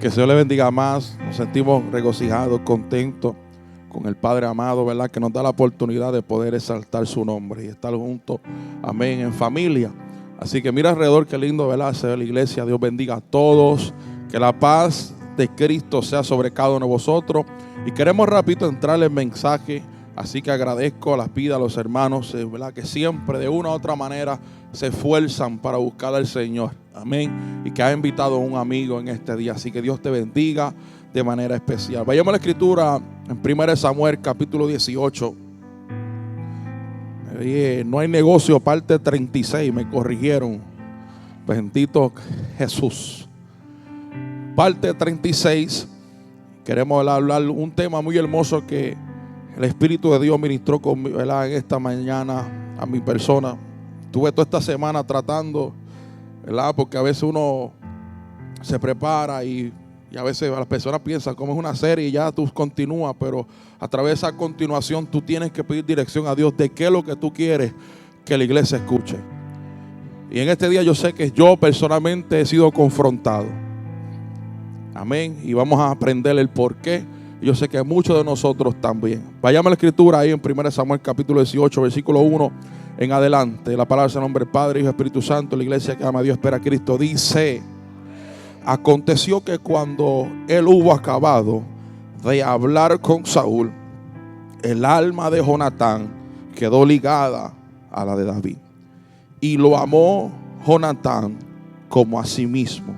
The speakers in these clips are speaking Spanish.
Que el Señor le bendiga más. Nos sentimos regocijados, contentos con el Padre amado, ¿verdad? Que nos da la oportunidad de poder exaltar su nombre y estar juntos, amén, en familia. Así que mira alrededor, qué lindo, ¿verdad? Se ve la iglesia. Dios bendiga a todos. Que la paz de Cristo sea sobre cada uno de vosotros. Y queremos rapidito entrar en el mensaje. Así que agradezco a las vidas, a los hermanos, ¿verdad? Que siempre de una u otra manera se esfuerzan para buscar al Señor. Amén. Y que ha invitado a un amigo en este día. Así que Dios te bendiga de manera especial. Vayamos a la escritura en 1 Samuel capítulo 18. No hay negocio, parte 36. Me corrigieron. Bendito Jesús. Parte 36. Queremos hablar un tema muy hermoso que el Espíritu de Dios ministró conmigo, ¿verdad? En esta mañana a mi persona. Estuve toda esta semana tratando, ¿verdad? Porque a veces uno se prepara y a veces las personas piensan como es una serie y ya tú continúas, pero a través de esa continuación tú tienes que pedir dirección a Dios de qué es lo que tú quieres que la iglesia escuche. Y en este día yo sé que yo personalmente he sido confrontado. Amén. Y vamos a aprender el por qué. Yo sé que muchos de nosotros también. Vayamos a la escritura ahí en 1 Samuel capítulo 18, versículo 1 en adelante. La palabra es en nombre del Padre, Hijo y Espíritu Santo. La iglesia que ama a Dios espera a Cristo. Dice: aconteció que cuando él hubo acabado de hablar con Saúl, el alma de Jonatán quedó ligada a la de David. Y lo amó Jonatán como a sí mismo.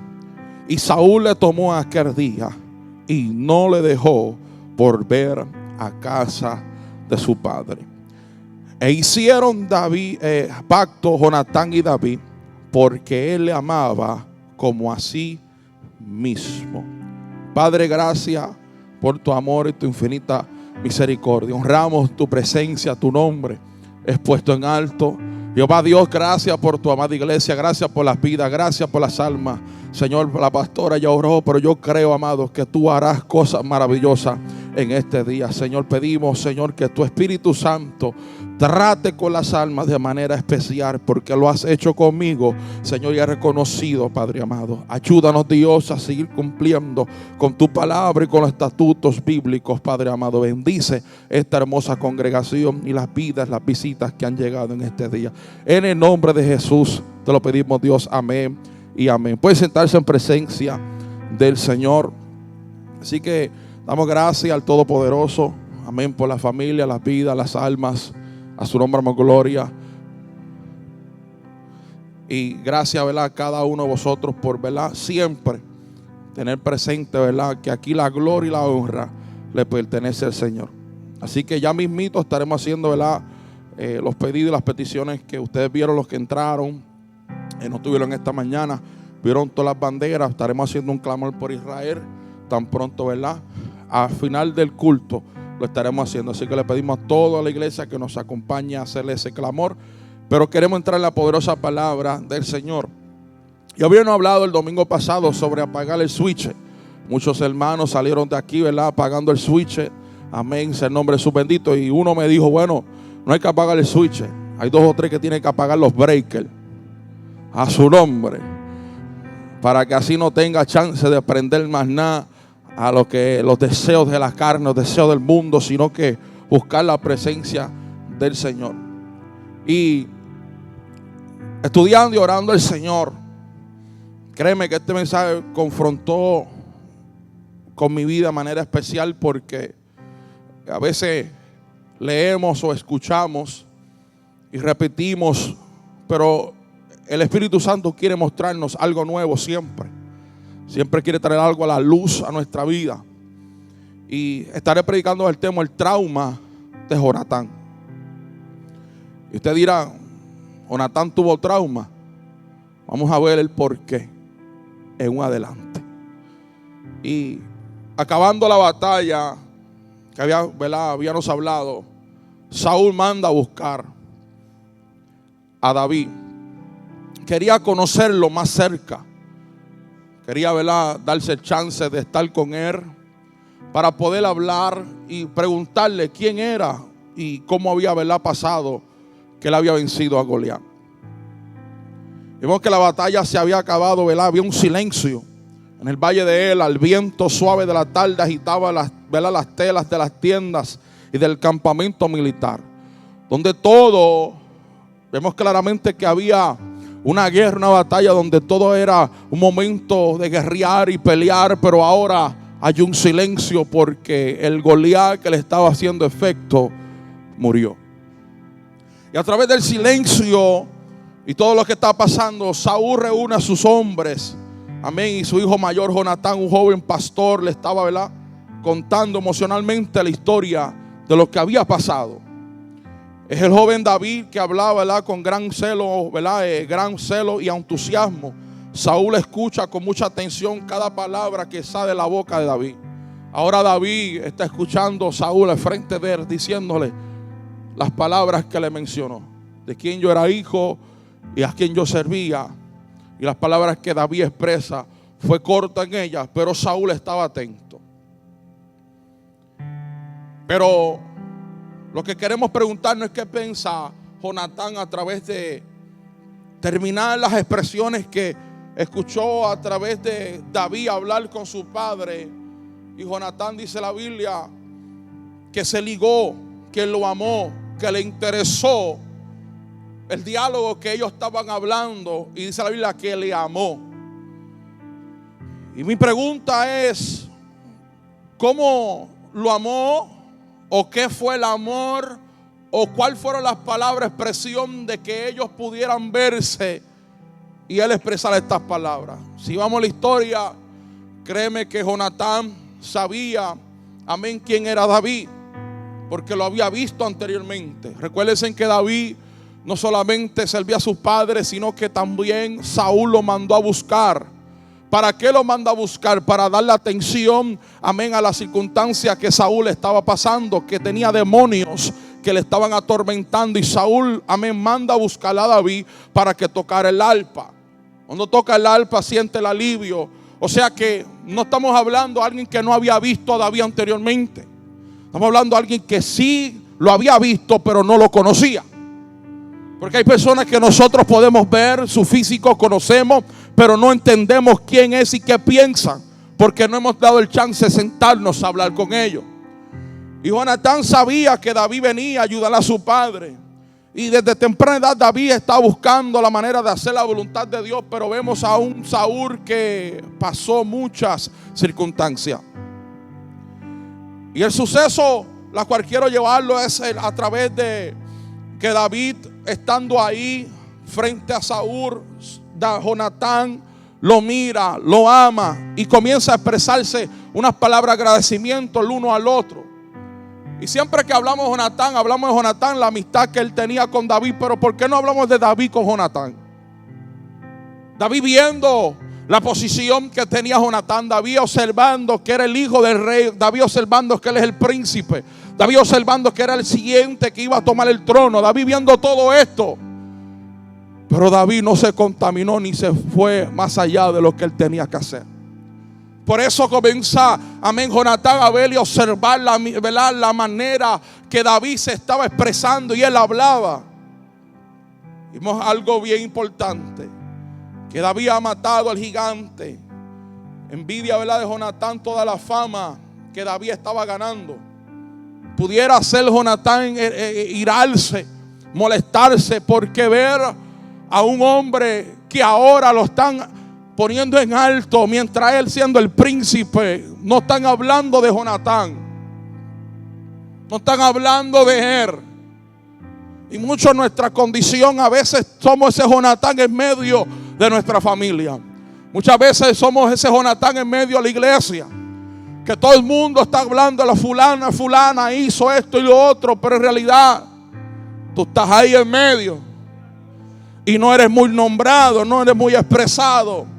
Y Saúl le tomó aquel día y no le dejó volver a casa de su padre. E hicieron pacto Jonatán y David, porque él le amaba como a sí mismo. Padre, gracias por tu amor y tu infinita misericordia. Honramos tu presencia, tu nombre es puesto en alto. Jehová Dios, gracias por tu amada iglesia, gracias por las vidas, gracias por las almas. Señor, la pastora ya oró, pero yo creo, amados, que tú harás cosas maravillosas en este día. Señor, pedimos, Señor, que tu Espíritu Santo trate con las almas de manera especial, porque lo has hecho conmigo, Señor, y has reconocido, Padre amado. Ayúdanos, Dios, a seguir cumpliendo con tu palabra y con los estatutos bíblicos, Padre amado. Bendice esta hermosa congregación y las vidas, las visitas que han llegado en este día. En el nombre de Jesús te lo pedimos, Dios. Amén y amén. Puede sentarse en presencia del Señor. Así que damos gracias al Todopoderoso. Amén, por la familia, las vidas, las almas. A su nombre damos gloria. Y gracias, ¿verdad?, a cada uno de vosotros por, ¿verdad?, siempre tener presente, ¿verdad?, que aquí la gloria y la honra le pertenece al Señor. Así que ya mismito estaremos haciendo, ¿verdad?, los pedidos y las peticiones que ustedes vieron, los que entraron, no estuvieron esta mañana, vieron todas las banderas. Estaremos haciendo un clamor por Israel tan pronto, ¿verdad?, al final del culto lo estaremos haciendo. Así que le pedimos a toda la iglesia que nos acompañe a hacerle ese clamor. Pero queremos entrar en la poderosa palabra del Señor. Y habíamos hablado el domingo pasado sobre apagar el switch. Muchos hermanos salieron de aquí, ¿verdad?, apagando el switch. Amén, sea el nombre de su bendito. Y uno me dijo: bueno, no hay que apagar el switch. Hay 2 o 3 que tienen que apagar los breakers. A su nombre. Para que así no tenga chance de prender más nada a lo que los deseos de la carne, los deseos del mundo, sino que buscar la presencia del Señor. Y estudiando y orando al Señor, créeme que este mensaje confrontó con mi vida de manera especial, porque a veces leemos o escuchamos y repetimos, pero el Espíritu Santo quiere mostrarnos algo nuevo siempre. Siempre quiere traer algo a la luz a nuestra vida. Y estaré predicando el tema, el trauma de Jonatán. Y usted dirá: ¿Jonatán tuvo trauma? Vamos a ver el porqué en un adelante. Y acabando la batalla que habíamos hablado, Saúl manda a buscar a David. Quería conocerlo más cerca. Quería, ¿verdad?, darse el chance de estar con él para poder hablar y preguntarle quién era y cómo había, ¿verdad?, pasado que él había vencido a Goliat. Vimos que la batalla se había acabado, ¿verdad? Había un silencio En el valle de Ela, el viento suave de la tarde agitaba las telas de las tiendas y del campamento militar, donde todo, vemos claramente que había una guerra, una batalla, donde todo era un momento de guerrear y pelear, pero ahora hay un silencio porque el Goliat que le estaba haciendo efecto murió. Y a través del silencio y todo lo que está pasando, Saúl reúne a sus hombres, amén, y su hijo mayor Jonatán, un joven pastor, le estaba, ¿verdad?, contando emocionalmente la historia de lo que había pasado. Es el joven David que hablaba, ¿verdad?, con gran celo, ¿verdad?, gran celo y entusiasmo. Saúl escucha con mucha atención cada palabra que sale de la boca de David. Ahora David está escuchando a Saúl al frente de él, diciéndole las palabras que le mencionó, de quién yo era hijo y a quién yo servía. Y las palabras que David expresa, fue corta en ellas, pero Saúl estaba atento. Pero lo que queremos preguntarnos es qué piensa Jonatán a través de terminar las expresiones que escuchó a través de David hablar con su padre. Y Jonatán, dice la Biblia, que se ligó, que lo amó, que le interesó el diálogo que ellos estaban hablando. Y dice la Biblia que le amó. Y mi pregunta es, ¿cómo lo amó? ¿O qué fue el amor? ¿O cuál fueron las palabras, expresión de que ellos pudieran verse y él expresar estas palabras? Si vamos a la historia, créeme que Jonatán sabía, amén, quién era David, porque lo había visto anteriormente. Recuérdense que David no solamente servía a sus padres, sino que también Saúl lo mandó a buscar. ¿Para qué lo manda a buscar? Para darle atención, amén, a la circunstancia que Saúl estaba pasando, que tenía demonios que le estaban atormentando. Y Saúl, amén, manda a buscar a David para que tocara el arpa. Cuando toca el arpa siente el alivio. O sea que no estamos hablando de alguien que no había visto a David anteriormente. Estamos hablando de alguien que sí lo había visto, pero no lo conocía. Porque hay personas que nosotros podemos ver su físico, conocemos, pero no entendemos quién es y qué piensan, porque no hemos dado el chance de sentarnos a hablar con ellos. Y Jonatán sabía que David venía a ayudar a su padre. Y desde temprana edad David estaba buscando la manera de hacer la voluntad de Dios. Pero vemos a un Saúl que pasó muchas circunstancias. Y el suceso, la cual quiero llevarlo, es a través de que David, estando ahí frente a Saúl, Jonatán lo mira, lo ama y comienza a expresarse unas palabras de agradecimiento el uno al otro. Y siempre que hablamos de Jonatán, la amistad que él tenía con David. Pero ¿por qué no hablamos de David con Jonatán? David viendo la posición que tenía Jonatán, David observando que era el hijo del rey, David observando que él es el príncipe, David observando que era el siguiente que iba a tomar el trono, David viendo todo esto. Pero David no se contaminó ni se fue más allá de lo que él tenía que hacer. Por eso comienza, amén, Jonatán a ver y observar la manera que David se estaba expresando y él hablaba. Vimos algo bien importante, que David ha matado al gigante. Envidia, ¿verdad?, de Jonatán toda la fama que David estaba ganando. Pudiera hacer Jonatán irarse, molestarse, porque ver a un hombre que ahora lo están poniendo en alto, mientras él siendo el príncipe, no están hablando de Jonatán, no están hablando de él. Y mucho nuestra condición, a veces somos ese Jonatán en medio de nuestra familia. Muchas veces somos ese Jonatán en medio de la iglesia, que todo el mundo está hablando de la fulana hizo esto y lo otro, pero en realidad tú estás ahí en medio y no eres muy nombrado, no eres muy expresado.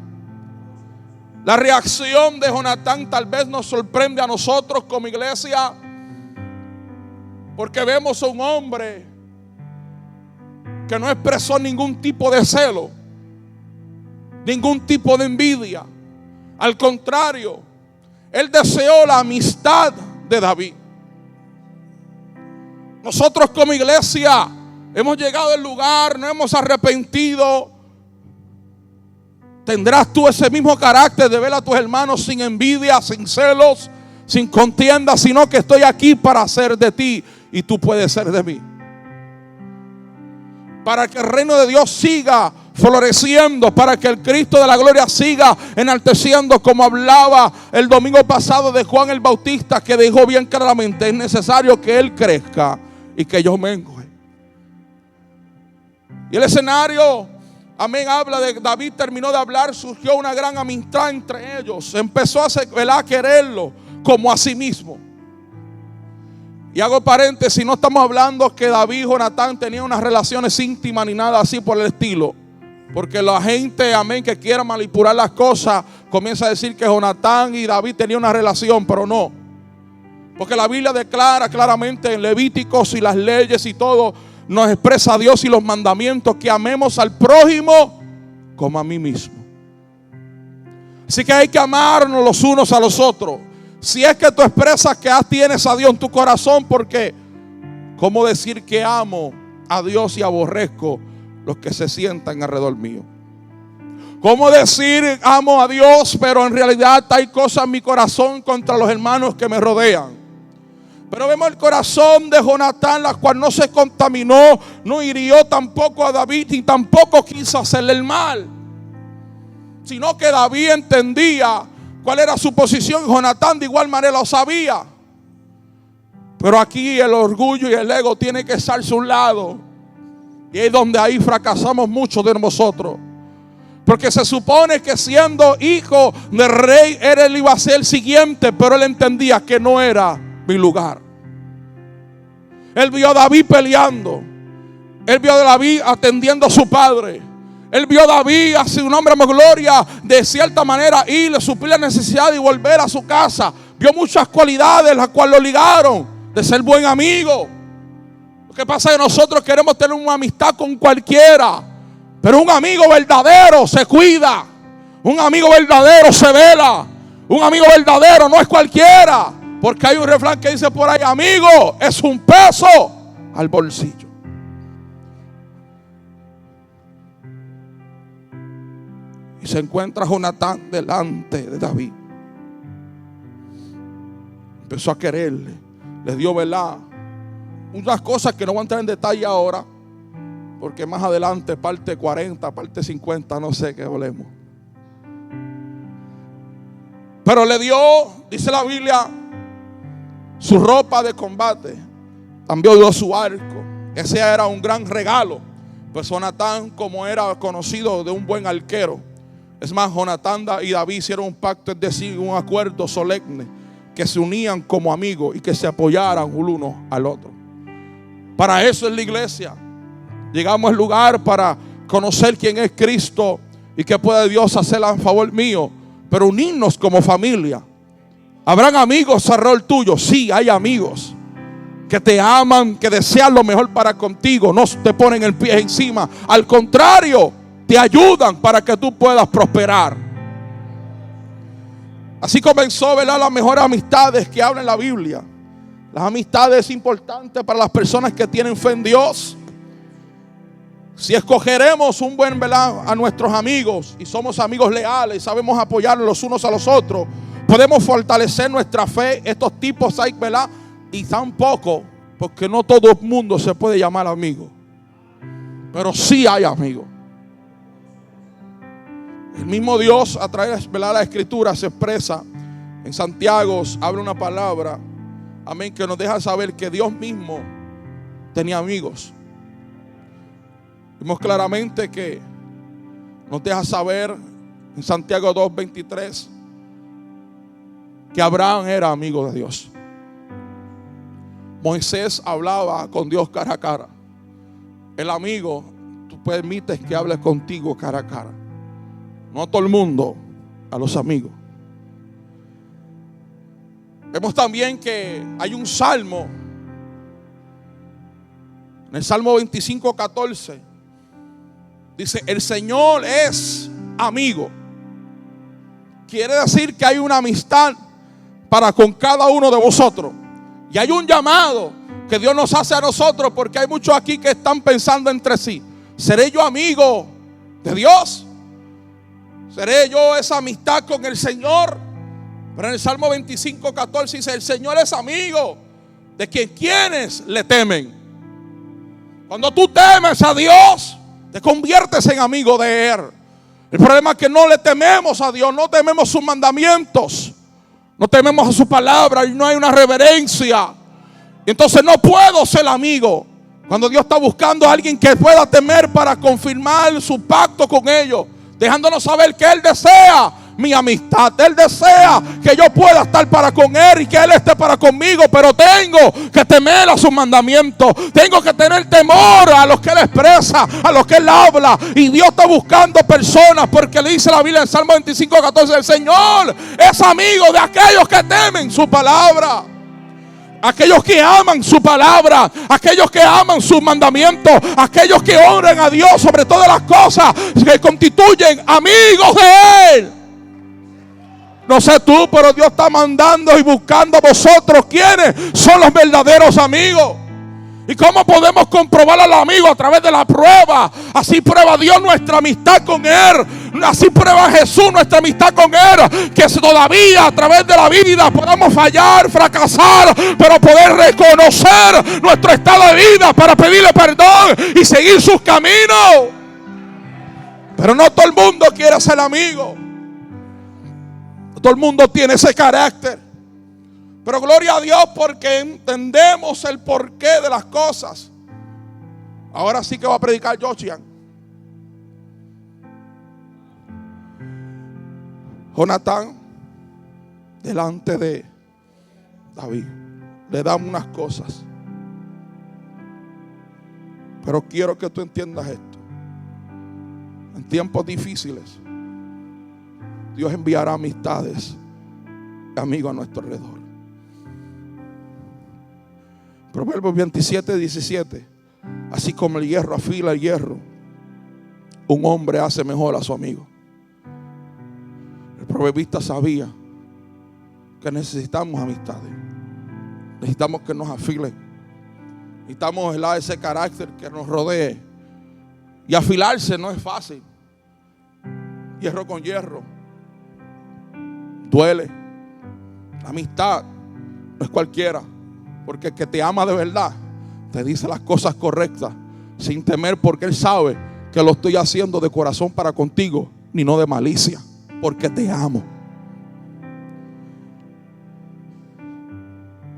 La reacción de Jonatán tal vez nos sorprende a nosotros como iglesia, porque vemos a un hombre que no expresó ningún tipo de celo, ningún tipo de envidia. Al contrario, él deseó la amistad de David. Nosotros como iglesia hemos llegado al lugar, nos hemos arrepentido ¿Tendrás tú ese mismo carácter de ver a tus hermanos sin envidia, sin celos, sin contienda, sino que estoy aquí para hacer de ti y tú puedes ser de mí? Para que el reino de Dios siga floreciendo, para que el Cristo de la gloria siga enalteciendo, como hablaba el domingo pasado de Juan el Bautista, que dijo bien claramente: es necesario que Él crezca y que yo mengue. Y el escenario, amén, habla de David, terminó de hablar, surgió una gran amistad entre ellos. Empezó a quererlo como a sí mismo. Y hago paréntesis, no estamos hablando que David y Jonatán tenían unas relaciones íntimas ni nada así por el estilo. Porque la gente, amén, que quiera manipular las cosas, comienza a decir que Jonatán y David tenían una relación, pero no. Porque la Biblia declara claramente en Levíticos y las leyes y todo, nos expresa a Dios y los mandamientos que amemos al prójimo como a mí mismo. Así que hay que amarnos los unos a los otros. Si es que tú expresas que tienes a Dios en tu corazón, porque ¿cómo decir que amo a Dios y aborrezco los que se sientan alrededor mío? ¿Cómo decir amo a Dios, pero en realidad hay cosas en mi corazón contra los hermanos que me rodean? Pero vemos el corazón de Jonatán, la cual no se contaminó, no hirió tampoco a David y tampoco quiso hacerle el mal, sino que David entendía cuál era su posición. Jonatán de igual manera lo sabía. Pero aquí el orgullo y el ego tienen que estarse a un lado. Y es donde ahí fracasamos muchos de nosotros. Porque se supone que siendo hijo del rey, él iba a ser el siguiente, pero él entendía que no era mi lugar. Él vio a David peleando. Él vio a David atendiendo a su padre. Él vio a David, a su nombre más gloria, de cierta manera ir, suplir la necesidad y volver a su casa. Vio muchas cualidades las cuales lo ligaron de ser buen amigo. Lo que pasa es que nosotros queremos tener una amistad con cualquiera, pero un amigo verdadero se cuida. Un amigo verdadero se vela. Un amigo verdadero no es cualquiera. Porque hay un refrán que dice por ahí: amigo es un peso al bolsillo. Y se encuentra Jonatán delante de David. Empezó a quererle. Le dio, ¿verdad?, unas cosas que no voy a entrar en detalle ahora, porque más adelante, parte 40, parte 50, no sé qué hablemos. Pero le dio, dice la Biblia, su ropa de combate. También dio su arco. Ese era un gran regalo. Pues Jonatán, como era conocido de un buen arquero. Es más, Jonatán y David hicieron un pacto, es decir, un acuerdo solemne, que se unían como amigos y que se apoyaran uno al otro. Para eso es la iglesia. Llegamos al lugar para conocer quién es Cristo y qué puede Dios hacer a favor mío, pero unirnos como familia. ¿Habrán amigos alrededor tuyo? Sí, hay amigos que te aman, que desean lo mejor para contigo. No te ponen el pie encima. Al contrario, te ayudan para que tú puedas prosperar. Así comenzó, ¿verdad?, las mejores amistades que habla en la Biblia. Las amistades importantes para las personas que tienen fe en Dios. Si escogeremos un buen, ¿verdad?, a nuestros amigos y somos amigos leales, sabemos apoyarnos los unos a los otros, podemos fortalecer nuestra fe. Estos tipos hay, ¿verdad?, y tampoco, porque no todo el mundo se puede llamar amigo, pero sí hay amigos. El mismo Dios, a través de la Escritura, se expresa en Santiago, habla una palabra, amén, que nos deja saber que Dios mismo tenía amigos. Vimos claramente que nos deja saber en Santiago 2:23 que Abraham era amigo de Dios. Moisés hablaba con Dios cara a cara. El amigo, tú permites que hable contigo cara a cara. No a todo el mundo, a los amigos. Vemos también que hay un salmo, en el Salmo 25:14, dice: el Señor es amigo. Quiere decir que hay una amistad para con cada uno de vosotros. Y hay un llamado que Dios nos hace a nosotros, porque hay muchos aquí que están pensando entre sí: ¿seré yo amigo de Dios? ¿Seré yo esa amistad con el Señor? Pero en el Salmo 25:14 dice: el Señor es amigo de quienes le temen. Cuando tú temes a Dios, te conviertes en amigo de Él. El problema es que no le tememos a Dios, no tememos sus mandamientos, no tememos a su palabra y no hay una reverencia. Entonces no puedo ser amigo. Cuando Dios está buscando a alguien que pueda temer para confirmar su pacto con ellos, dejándonos saber que Él desea mi amistad, Él desea que yo pueda estar para con Él y que Él esté para conmigo, pero tengo que temer a sus mandamientos, tengo que tener temor a los que Él expresa, a los que Él habla. Y Dios está buscando personas, porque le dice la Biblia en Salmo 25:14: el Señor es amigo de aquellos que temen su palabra, aquellos que aman su palabra, aquellos que aman sus mandamientos, aquellos que honran a Dios sobre todas las cosas, que constituyen amigos de Él. No sé tú, pero Dios está mandando y buscando a vosotros quiénes son los verdaderos amigos. ¿Y cómo podemos comprobar al amigo? A través de la prueba. Así prueba Dios nuestra amistad con Él. Así prueba Jesús nuestra amistad con Él. Que todavía a través de la vida podamos fallar, fracasar, pero poder reconocer nuestro estado de vida para pedirle perdón y seguir sus caminos. Pero no todo el mundo quiere ser amigo. Todo el mundo tiene ese carácter. Pero gloria a Dios porque entendemos el porqué de las cosas. Ahora sí que va a predicar Josian. Jonatán, delante de David, le damos unas cosas. Pero quiero que tú entiendas esto. En tiempos difíciles, Dios enviará amistades, amigos a nuestro alrededor. Proverbios 27:17: así como el hierro afila el hierro, un hombre hace mejor a su amigo. El proverbista sabía que necesitamos amistades. Necesitamos que nos afilen. Necesitamos ese carácter que nos rodee. Y afilarse no es fácil. Hierro con hierro duele. La amistad no es cualquiera, porque el que te ama de verdad te dice las cosas correctas sin temer, porque Él sabe que lo estoy haciendo de corazón para contigo, ni no de malicia, porque te amo.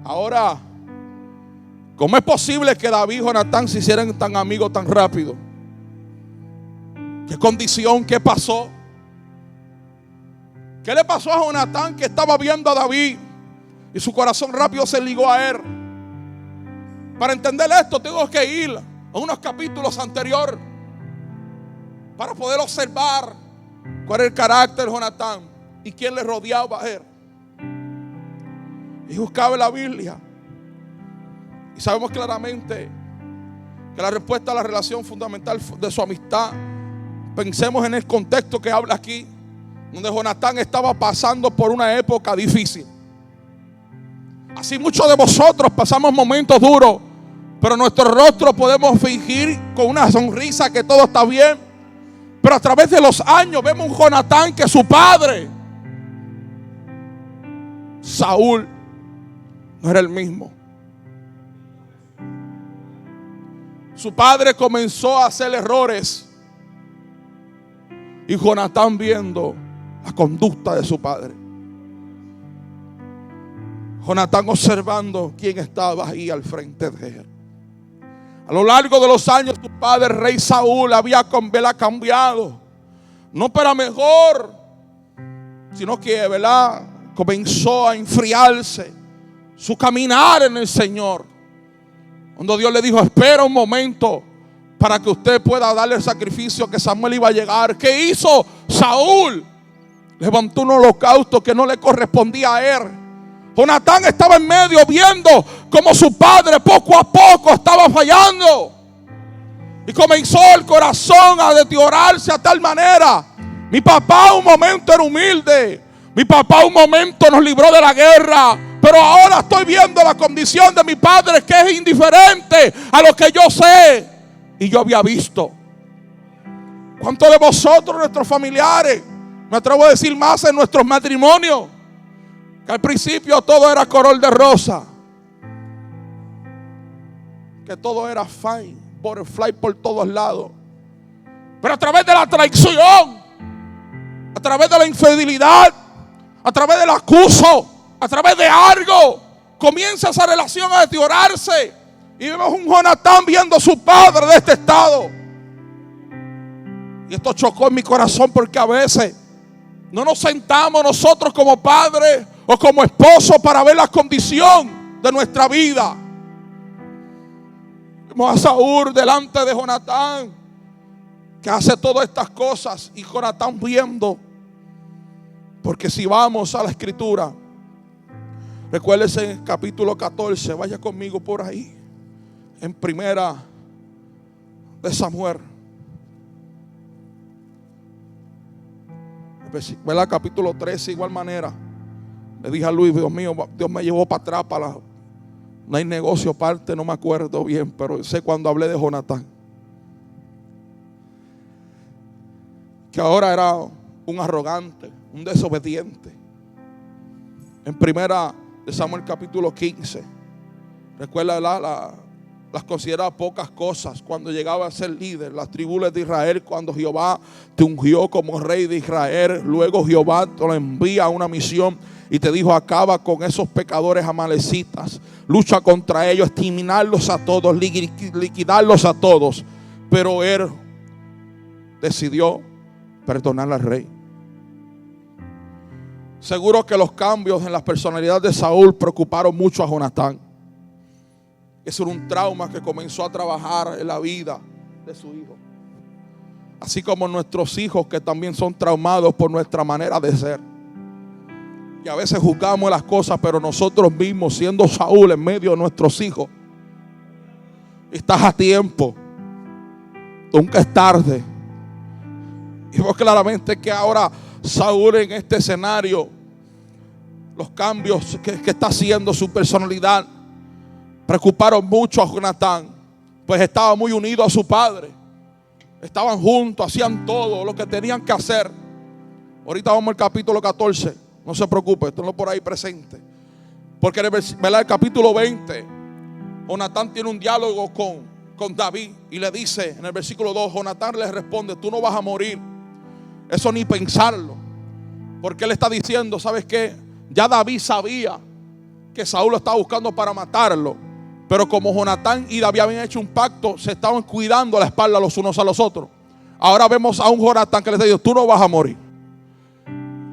Ahora, ¿cómo es posible que David y Jonatán se hicieran tan amigos tan rápido? ¿Qué condición? ¿Qué pasó? ¿Qué le pasó a Jonatán, que estaba viendo a David y su corazón rápido se ligó a él? Para entender esto tengo que ir a unos capítulos anteriores para poder observar cuál era el carácter de Jonatán y quién le rodeaba a él. Y buscaba en la Biblia y sabemos claramente que la respuesta a la relación fundamental de su amistad, pensemos en el contexto que habla aquí, donde Jonatán estaba pasando por una época difícil. Así muchos de vosotros pasamos momentos duros, pero nuestro rostro podemos fingir con una sonrisa que todo está bien. Pero a través de los años vemos un Jonatán que su padre, Saúl, no era el mismo. Su padre comenzó a hacer errores y Jonatán, viendo la conducta de su padre, Jonatán observando quién estaba ahí al frente de él. A lo largo de los años, su padre, el rey Saúl, había cambiado, no para mejor, sino que, ¿verdad?, comenzó a enfriarse su caminar en el Señor. Cuando Dios le dijo: espera un momento para que usted pueda darle el sacrificio, que Samuel iba a llegar. ¿Qué hizo Saúl? Levantó un holocausto que no le correspondía a él. Jonatán estaba en medio viendo cómo su padre poco a poco estaba fallando. Y comenzó el corazón a deteriorarse a tal manera. Mi papá un momento era humilde. Mi papá un momento nos libró de la guerra. Pero ahora estoy viendo la condición de mi padre, que es indiferente a lo que yo sé y yo había visto. ¿Cuántos de vosotros, nuestros familiares, Me atrevo a decir más en nuestros matrimonios. Que al principio todo era color de rosa. Que todo era fine, butterfly por todos lados. Pero a través de la traición, a través de la infidelidad, a través del acuso, a través de algo, comienza esa relación a deteriorarse. Y vemos un Jonatán viendo a su padre de este estado. Y esto chocó en mi corazón porque a veces no nos sentamos nosotros como padres o como esposos para ver la condición de nuestra vida. Vemos a Saúl delante de Jonatán, que hace todas estas cosas, y Jonatán viendo. Porque si vamos a la escritura, recuérdense en el capítulo 14, vaya conmigo por ahí, en primera de Samuel, ¿verdad? Capítulo 13, igual manera. Le dije a Luis, Dios mío, Dios me llevó para atrás, no hay negocio aparte, no me acuerdo bien, pero sé cuando hablé de Jonatán, que ahora era un arrogante, un desobediente. En primera de Samuel capítulo 15, recuerda las consideraba pocas cosas cuando llegaba a ser líder, las tribus de Israel, cuando Jehová te ungió como rey de Israel. Luego Jehová te lo envía a una misión y te dijo: acaba con esos pecadores amalecitas, lucha contra ellos, exterminarlos a todos, liquidarlos a todos. Pero él decidió perdonar al rey. Seguro que los cambios en la personalidad de Saúl preocuparon mucho a Jonatán. Eso era un trauma que comenzó a trabajar en la vida de su hijo. Así como nuestros hijos, que también son traumados por nuestra manera de ser. Y a veces juzgamos las cosas, pero nosotros mismos, siendo Saúl en medio de nuestros hijos, estás a tiempo. Nunca es tarde. Y vemos claramente que ahora Saúl, en este escenario, los cambios que está haciendo su personalidad preocuparon mucho a Jonatán, pues estaba muy unido a su padre. Estaban juntos, hacían todo lo que tenían que hacer. Ahorita vamos al capítulo 14. No se preocupe, tenlo por ahí presente. Porque en el capítulo 20, Jonatán tiene un diálogo con David y le dice en el versículo 2, Jonatán le responde: tú no vas a morir. Eso ni pensarlo. Porque él está diciendo: ¿sabes qué? Ya David sabía que Saúl lo estaba buscando para matarlo. Pero como Jonatán y David habían hecho un pacto, se estaban cuidando la espalda los unos a los otros. Ahora vemos a un Jonatán que le dice: tú no vas a morir.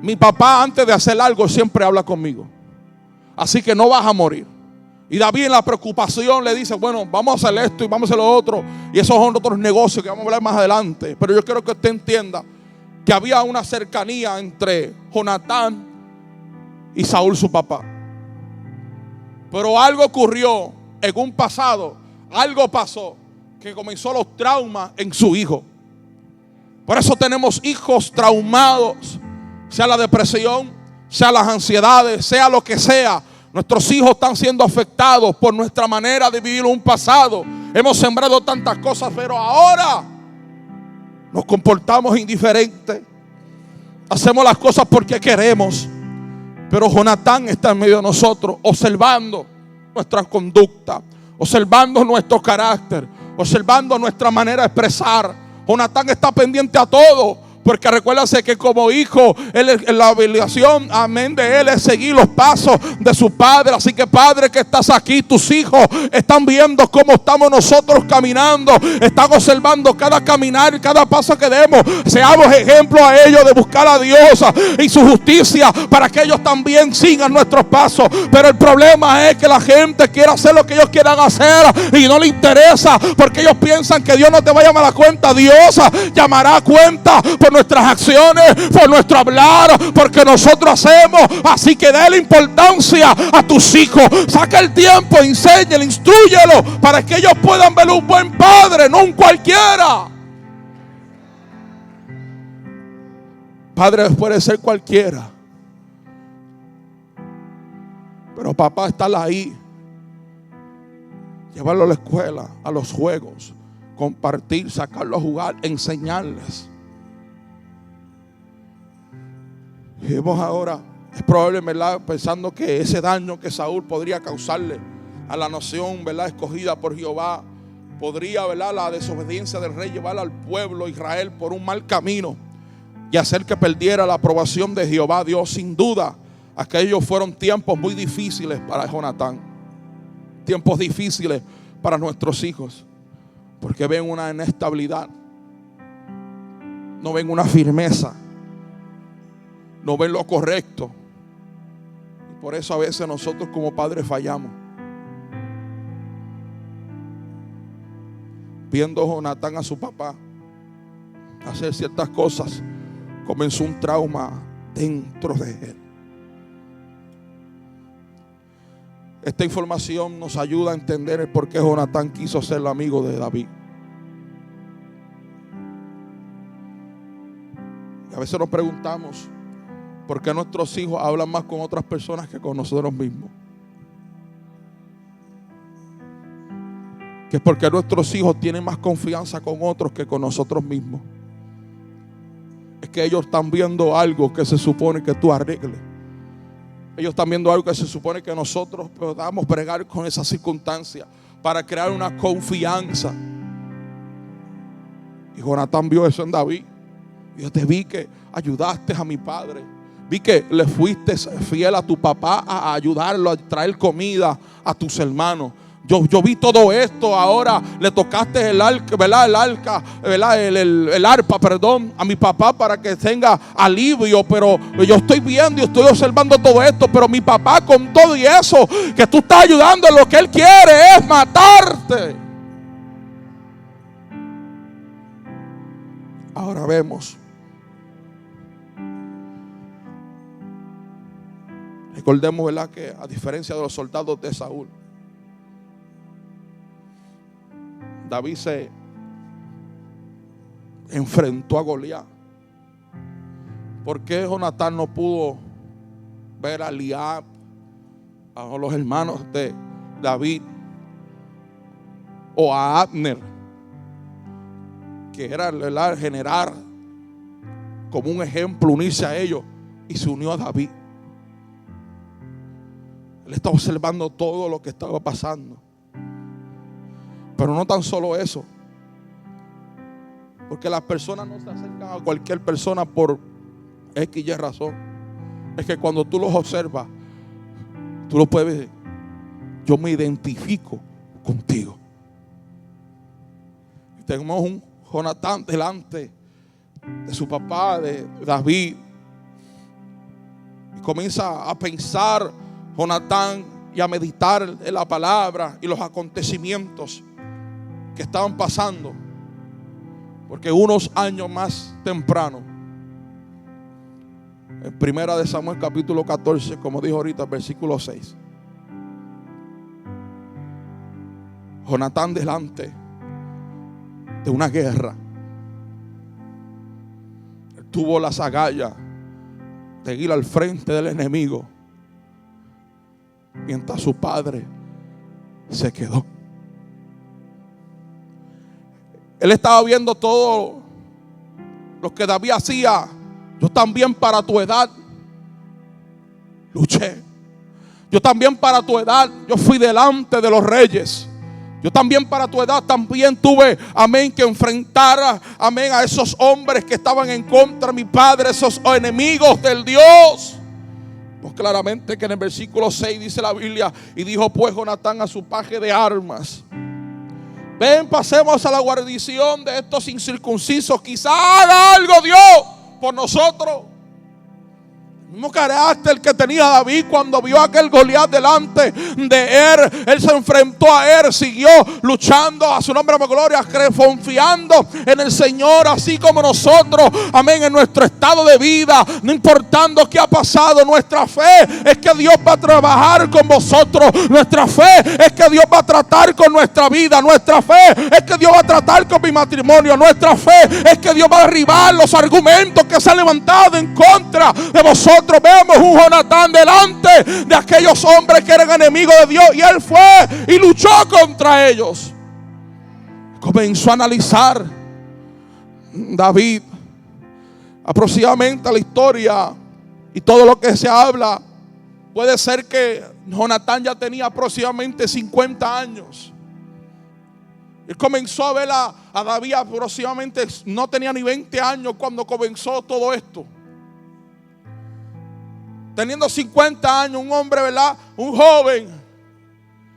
Mi papá, antes de hacer algo, siempre habla conmigo. Así que no vas a morir. Y David, en la preocupación, le dice: bueno, vamos a hacer esto y vamos a hacer lo otro. Y esos son otros negocios que vamos a hablar más adelante. Pero yo quiero que usted entienda que había una cercanía entre Jonatán y Saúl, su papá. Pero algo ocurrió en un pasado, algo pasó que comenzó los traumas en su hijo. Por eso tenemos hijos traumados, sea la depresión, sea las ansiedades, sea lo que sea. Nuestros hijos están siendo afectados por nuestra manera de vivir un pasado. Hemos sembrado tantas cosas, pero ahora nos comportamos indiferentes. Hacemos las cosas porque queremos. Pero Jonatán está en medio de nosotros, observando nuestra conducta, observando nuestro carácter, observando nuestra manera de expresar. Jonatán está pendiente a todo. Porque recuérdase que como hijo, la obligación, amén, de él es seguir los pasos de su padre. Así que padre que estás aquí, tus hijos están viendo cómo estamos nosotros caminando. Están observando cada caminar y cada paso que demos. Seamos ejemplo a ellos de buscar a Dios y su justicia para que ellos también sigan nuestros pasos. Pero el problema es que la gente quiere hacer lo que ellos quieran hacer y no le interesa, porque ellos piensan que Dios no te va a llamar a cuenta. Dios llamará a cuenta por nuestras acciones, por nuestro hablar, porque nosotros hacemos. Así que dale importancia a tus hijos. Saca el tiempo, enséñale, instrúyelo para que ellos puedan ver un buen padre, no un cualquiera. Padre puede ser cualquiera, pero papá está ahí. Llevarlo a la escuela, a los juegos, compartir, sacarlo a jugar, enseñarles. Y vemos ahora, es probable, ¿verdad?, pensando que ese daño que Saúl podría causarle a la nación, ¿verdad?, escogida por Jehová, podría, ¿verdad?, la desobediencia del rey llevar al pueblo Israel por un mal camino y hacer que perdiera la aprobación de Jehová Dios. Sin duda, aquellos fueron tiempos muy difíciles para Jonatán, tiempos difíciles para nuestros hijos, porque ven una inestabilidad, no ven una firmeza, no ven lo correcto. Y por eso a veces nosotros como padres fallamos. Viendo Jonatán a su papá hacer ciertas cosas, comenzó un trauma dentro de él. Esta información nos ayuda a entender el por qué Jonatán quiso ser el amigo de David. Y a veces nos preguntamos por qué nuestros hijos hablan más con otras personas que con nosotros mismos. Que es porque nuestros hijos tienen más confianza con otros que con nosotros mismos. Es que ellos están viendo algo que se supone que tú arregles. Ellos están viendo algo que se supone que nosotros podamos bregar con esa circunstancia para crear una confianza. Y Jonatán vio eso en David. Y yo te vi que ayudaste a mi padre. Vi que le fuiste fiel a tu papá a ayudarlo a traer comida a tus hermanos. Yo vi todo esto. Ahora le tocaste el arca, ¿verdad? El arpa, perdón, a mi papá para que tenga alivio. Pero yo estoy viendo y estoy observando todo esto. Pero mi papá, con todo y eso, que tú estás ayudando, lo que él quiere es matarte. Ahora vemos. Recordemos, ¿verdad?, que a diferencia de los soldados de Saúl, David se enfrentó a Goliat. ¿Por qué Jonatán no pudo ver a Eliab, a los hermanos de David, o a Abner, que era el general, como un ejemplo, unirse a ellos, y se unió a David? Él estaba observando todo lo que estaba pasando. Pero no tan solo eso, porque las personas no se acercan a cualquier persona por X y razón. Es que cuando tú los observas, tú los puedes ver. Yo me identifico contigo. Y tenemos un Jonatán delante de su papá, de David, y comienza a pensar Jonatán y a meditar en la palabra y los acontecimientos que estaban pasando. Porque unos años más temprano, en Primera de Samuel capítulo 14, como dijo ahorita, versículo 6, Jonatán delante de una guerra, él tuvo las agallas de ir al frente del enemigo, mientras su padre se quedó. Él estaba viendo todo lo que David hacía. Yo también para tu edad luché. Yo también para tu edad yo fui delante de los reyes. Yo también para tu edad también tuve, amén, que enfrentar, amén, a esos hombres que estaban en contra de mi padre, esos enemigos del Dios. Pues claramente que en el versículo 6 dice la Biblia: y dijo pues Jonatán a su paje de armas: ven, pasemos a la guarnición de estos incircuncisos, quizá haga algo Dios por nosotros. El mismo carácter que tenía David cuando vio a aquel Goliat delante de él se enfrentó a él, siguió luchando, a su nombre de gloria, confiando en el Señor, así como nosotros, amén, en nuestro estado de vida, no importando qué ha pasado. Nuestra fe es que Dios va a trabajar con vosotros, nuestra fe es que Dios va a tratar con nuestra vida, nuestra fe es que Dios va a tratar con mi matrimonio, nuestra fe es que Dios va a derribar los argumentos que se han levantado en contra de vosotros. Vemos un Jonatán delante de aquellos hombres que eran enemigos de Dios, y él fue y luchó contra ellos. Comenzó a analizar David aproximadamente la historia y todo lo que se habla, puede ser que Jonatán ya tenía aproximadamente 50 años. Él comenzó a ver a David aproximadamente, no tenía ni 20 años cuando comenzó todo esto. Teniendo 50 años, un hombre, ¿verdad? Un joven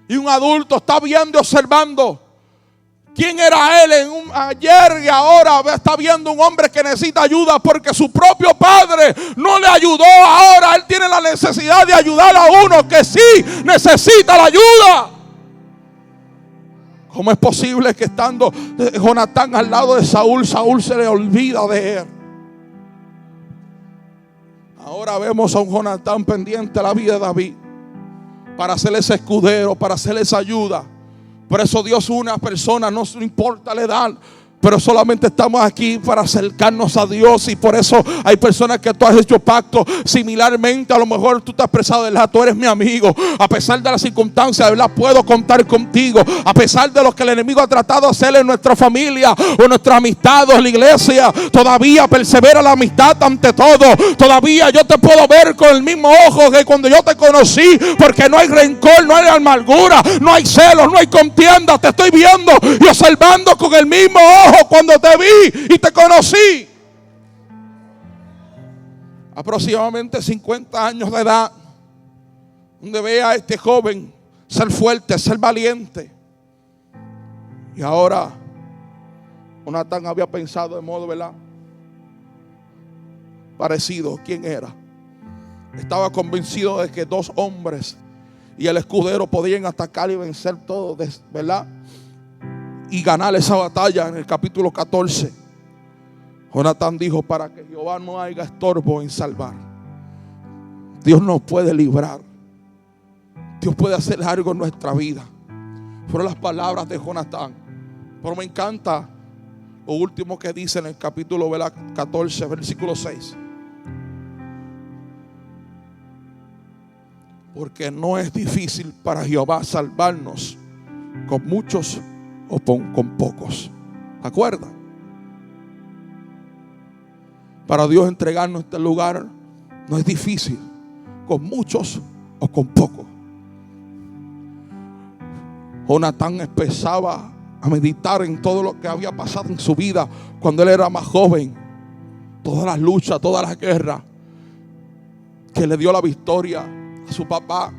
y un adulto está viendo y observando quién era él ayer y ahora está viendo un hombre que necesita ayuda porque su propio padre no le ayudó. Ahora él tiene la necesidad de ayudar a uno que sí necesita la ayuda. ¿Cómo es posible que estando Jonatán al lado de Saúl, Saúl se le olvida de él? Ahora vemos a un Jonatán pendiente a la vida de David para hacerle ese escudero, para hacerle esa ayuda. Por eso Dios une a personas, no importa la edad, pero solamente estamos aquí para acercarnos a Dios. Y por eso hay personas que tú has hecho pacto similarmente. A lo mejor tú te has expresado, ¿verdad? Tú eres mi amigo. A pesar de las circunstancias, ¿verdad? Puedo contar contigo. A pesar de lo que el enemigo ha tratado de hacer en nuestra familia o en nuestra amistad o en la iglesia, todavía persevera la amistad ante todo. Todavía yo te puedo ver con el mismo ojo que cuando yo te conocí, porque no hay rencor, no hay amargura, no hay celos, no hay contienda. Te estoy viendo y observando con el mismo ojo cuando te vi y te conocí. Aproximadamente 50 años de edad, donde ve a este joven ser fuerte, ser valiente. Y ahora Jonatán había pensado de modo, ¿verdad?, parecido. ¿Quién era? Estaba convencido de que dos hombres y el escudero podían atacar y vencer todo, ¿verdad?, y ganar esa batalla. En el capítulo 14, Jonatán dijo: para que Jehová no haya estorbo en salvar. Dios nos puede librar. Dios puede hacer algo en nuestra vida. Fueron las palabras de Jonatán. Pero me encanta lo último que dice en el capítulo 14, versículo 6. Porque no es difícil para Jehová salvarnos con muchos o con pocos. ¿Acuerdan? Para Dios entregarnos este lugar no es difícil, con muchos o con pocos. Jonatán empezaba a meditar en todo lo que había pasado en su vida cuando él era más joven. Todas las luchas, todas las guerras que le dio la victoria a su papá.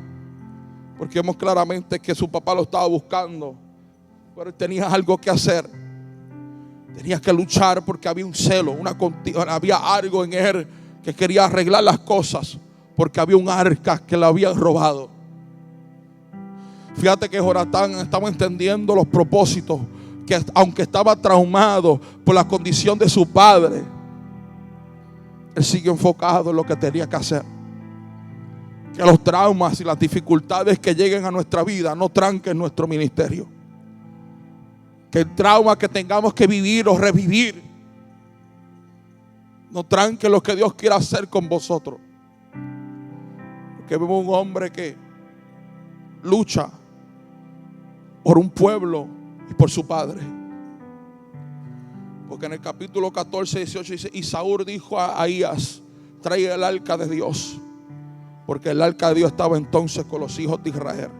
Porque vemos claramente que su papá lo estaba buscando, pero él tenía algo que hacer. Tenía que luchar porque había un celo, había algo en él que quería arreglar las cosas, porque había un arca que le habían robado. Fíjate que Jonatán estaba entendiendo los propósitos, que aunque estaba traumado por la condición de su padre, él siguió enfocado en lo que tenía que hacer. Que los traumas y las dificultades que lleguen a nuestra vida no tranquen nuestro ministerio. Que el trauma que tengamos que vivir o revivir no tranque lo que Dios quiera hacer con vosotros. Porque vemos un hombre que lucha por un pueblo y por su padre. Porque en el capítulo 14, 18 dice: y Saúl dijo a Ahías: trae el arca de Dios. Porque el arca de Dios estaba entonces con los hijos de Israel.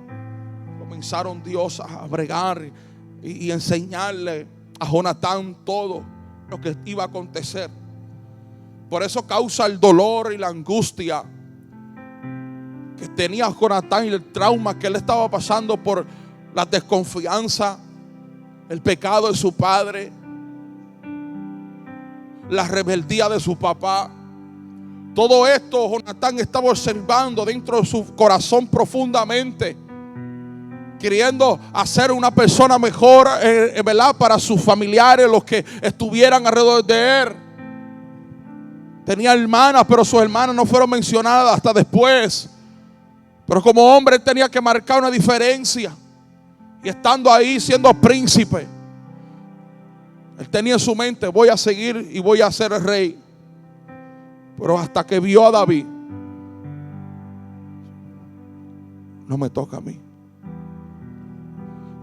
Comenzaron Dios a bregar y enseñarle a Jonatán todo lo que iba a acontecer. Por eso causa el dolor y la angustia que tenía Jonatán y el trauma que él estaba pasando por la desconfianza, el pecado de su padre, la rebeldía de su papá. Todo esto Jonatán estaba observando dentro de su corazón profundamente, queriendo hacer una persona mejor, ¿verdad?, para sus familiares, los que estuvieran alrededor de él. Tenía hermanas, pero sus hermanas no fueron mencionadas hasta después. Pero como hombre él tenía que marcar una diferencia. Y estando ahí siendo príncipe, él tenía en su mente: voy a seguir y voy a ser el rey. Pero hasta que vio a David, no me toca a mí.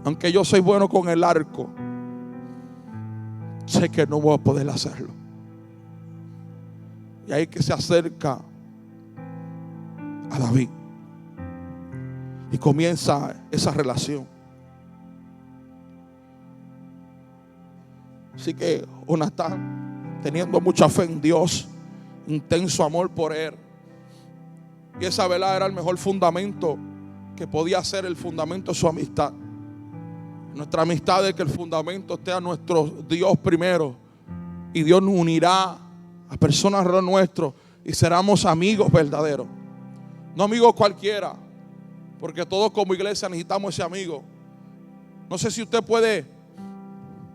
Aunque yo soy bueno con el arco, sé que no voy a poder hacerlo. Y ahí que se acerca a David. Y comienza esa relación. Así que Jonatán, teniendo mucha fe en Dios, intenso amor por él, y esa velada era el mejor fundamento que podía ser el fundamento de su amistad. Nuestra amistad es que el fundamento esté a nuestro Dios primero, y Dios nos unirá a personas alrededor nuestro y seremos amigos verdaderos. No amigos cualquiera, porque todos como iglesia necesitamos ese amigo. No sé si usted puede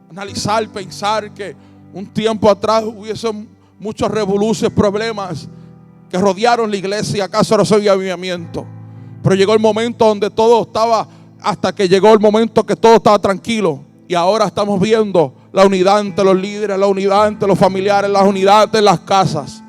analizar, pensar que un tiempo atrás hubiese muchos revoluciones, problemas que rodearon la iglesia y acaso no había avivamiento. Pero llegó el momento donde todo estaba, hasta que llegó el momento que todo estaba tranquilo. Y ahora estamos viendo la unidad entre los líderes, la unidad entre los familiares, la unidad entre las casas.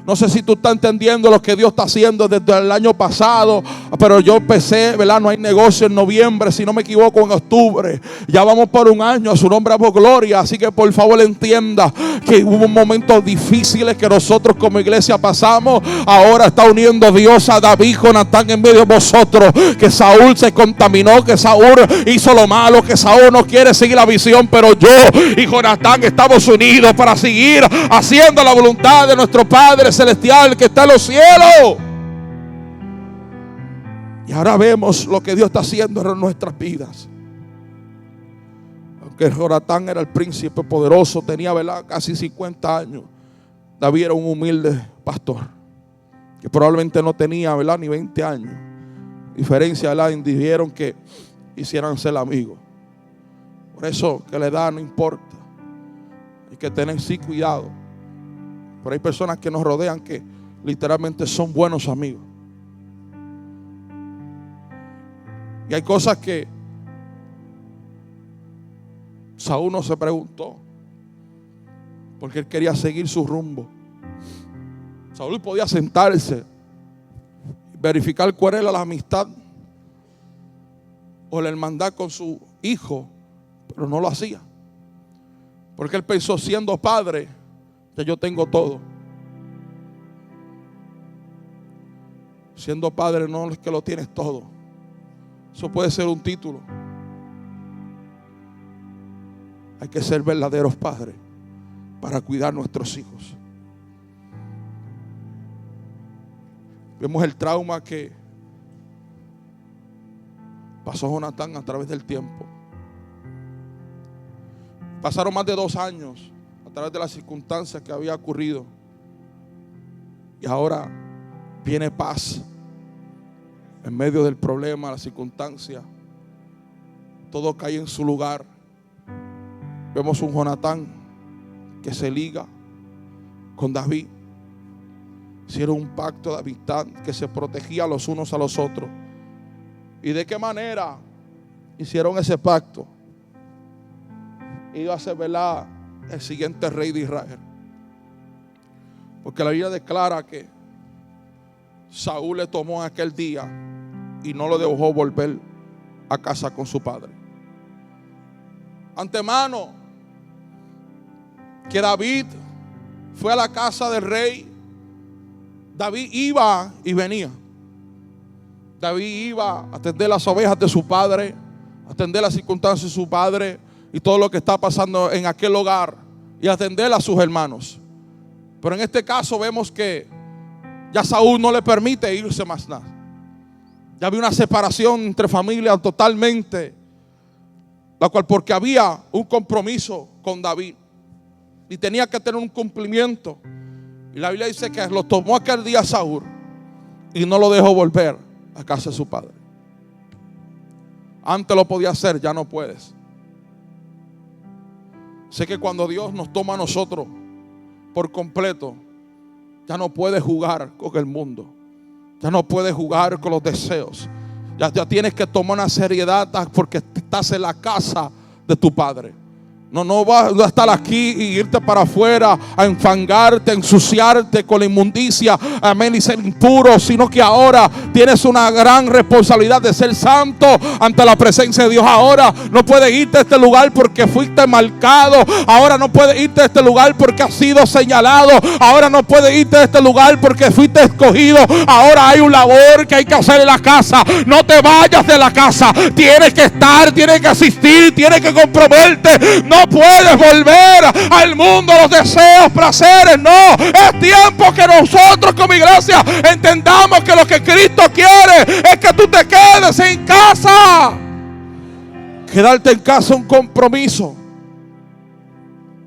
No sé si tú estás entendiendo lo que Dios está haciendo desde el año pasado, pero yo empecé, ¿verdad? No hay negocio en noviembre, si no me equivoco, en octubre. Ya vamos por un año, a su nombre por gloria. Así que por favor entienda que hubo momentos difíciles que nosotros como iglesia pasamos. Ahora está uniendo Dios a David, Jonatán en medio de vosotros. Que Saúl se contaminó, que Saúl hizo lo malo, que Saúl no quiere seguir la visión, pero yo y Jonatán estamos unidos para seguir haciendo la voluntad de nuestro Padre Celestial que está en los cielos. Y ahora vemos lo que Dios está haciendo en nuestras vidas. Aunque Jonatán era el príncipe poderoso, tenía, ¿verdad?, casi 50 años. David era un humilde pastor que probablemente no tenía, ¿verdad?, ni 20 años. Diferencia, ¿verdad?, dijeron que hicieran ser amigos. Por eso que la edad no importa. Hay que tener sí cuidado. Pero hay personas que nos rodean que literalmente son buenos amigos. Y hay cosas que Saúl no se preguntó, porque él quería seguir su rumbo. Saúl podía sentarse y verificar cuál era la amistad o la hermandad con su hijo, pero no lo hacía. Porque él pensó, siendo padre, que yo tengo todo. Siendo padre no es que lo tienes todo. Eso puede ser un título. Hay que ser verdaderos padres para cuidar a nuestros hijos. Vemos el trauma que pasó Jonatán a través del tiempo. Pasaron más de 2 años a través de las circunstancias que había ocurrido. Y ahora viene paz en medio del problema, la circunstancia. Todo cae en su lugar. Vemos un Jonatán que se liga con David. Hicieron un pacto de amistad que se protegía los unos a los otros. ¿Y de qué manera hicieron ese pacto? Iba a ser, ¿verdad?, el siguiente rey de Israel. Porque la Biblia declara que Saúl le tomó en aquel día y no lo dejó volver a casa con su padre. Antemano, que David fue a la casa del rey. David iba y venía. David iba a atender las ovejas de su padre, a atender las circunstancias de su padre y todo lo que está pasando en aquel hogar, y atender a sus hermanos. Pero en este caso vemos que ya Saúl no le permite irse más nada. Ya había una separación entre familias totalmente, la cual porque había un compromiso con David y tenía que tener un cumplimiento. Y la Biblia dice que lo tomó aquel día Saúl y no lo dejó volver a casa de su padre. Antes lo podía hacer, ya no puedes. Sé que cuando Dios nos toma a nosotros por completo, ya no puedes jugar con el mundo. Ya no puedes jugar con los deseos. Ya tienes que tomar una seriedad porque estás en la casa de tu padre. No vas a estar aquí y irte para afuera a enfangarte, a ensuciarte con la inmundicia, amén, y ser impuro, sino que ahora tienes una gran responsabilidad de ser santo ante la presencia de Dios. Ahora no puedes irte a este lugar porque fuiste marcado. Ahora no puedes irte a este lugar porque has sido señalado. Ahora no puedes irte a este lugar porque fuiste escogido. Ahora hay un labor que hay que hacer en la casa. No te vayas de la casa. Tienes que estar, tienes que asistir, tienes que comprometerte. No puedes volver al mundo, los deseos, placeres. No, es tiempo que nosotros como iglesia entendamos que lo que Cristo quiere es que tú te quedes en casa. Quedarte en casa es un compromiso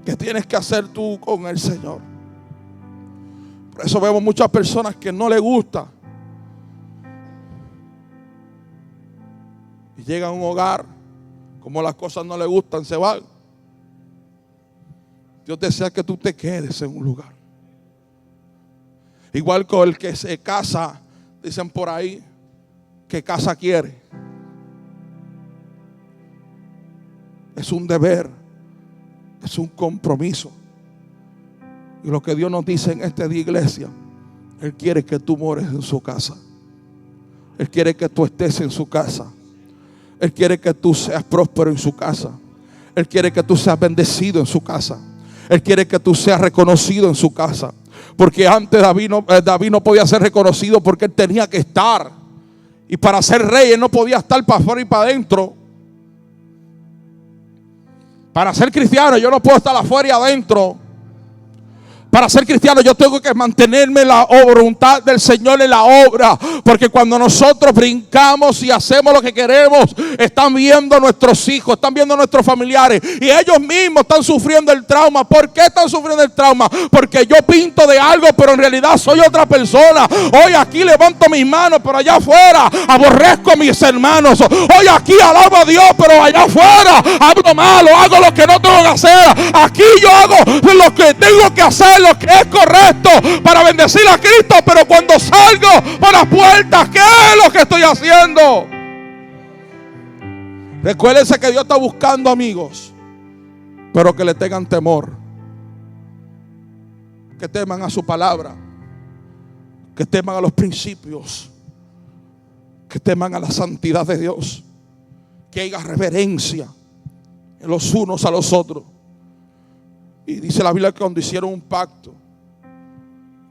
que tienes que hacer tú con el Señor. Por eso vemos muchas personas que no les gusta y llegan a un hogar, como las cosas no les gustan, se van. Dios desea que tú te quedes en un lugar. Igual con el que se casa, dicen por ahí, que casa quiere. Es un deber, es un compromiso. Y lo que Dios nos dice en esta iglesia, Él quiere que tú mores en su casa. Él quiere que tú estés en su casa. Él quiere que tú seas próspero en su casa. Él quiere que tú seas bendecido en su casa. Él quiere que tú seas reconocido en su casa. Porque antes David no podía ser reconocido porque él tenía que estar. Y para ser rey él no podía estar para afuera y para adentro. Para ser cristiano yo no puedo estar afuera y adentro. Para ser cristiano yo tengo que mantenerme en la voluntad del Señor en la obra. Porque cuando nosotros brincamos y hacemos lo que queremos, están viendo nuestros hijos, están viendo nuestros familiares. Y ellos mismos están sufriendo el trauma. ¿Por qué están sufriendo el trauma? Porque yo pinto de algo, pero en realidad soy otra persona. Hoy aquí levanto mis manos, pero allá afuera aborrezco a mis hermanos. Hoy aquí alabo a Dios, pero allá afuera hablo malo, hago lo que no tengo que hacer. Aquí yo hago lo que tengo que hacer, lo que es correcto para bendecir a Cristo, pero cuando salgo por las puertas, ¿qué es lo que estoy haciendo? Recuérdense que Dios está buscando amigos, pero que le tengan temor, que teman a su palabra, que teman a los principios, que teman a la santidad de Dios, que haya reverencia en los unos a los otros. Y dice la Biblia que cuando hicieron un pacto,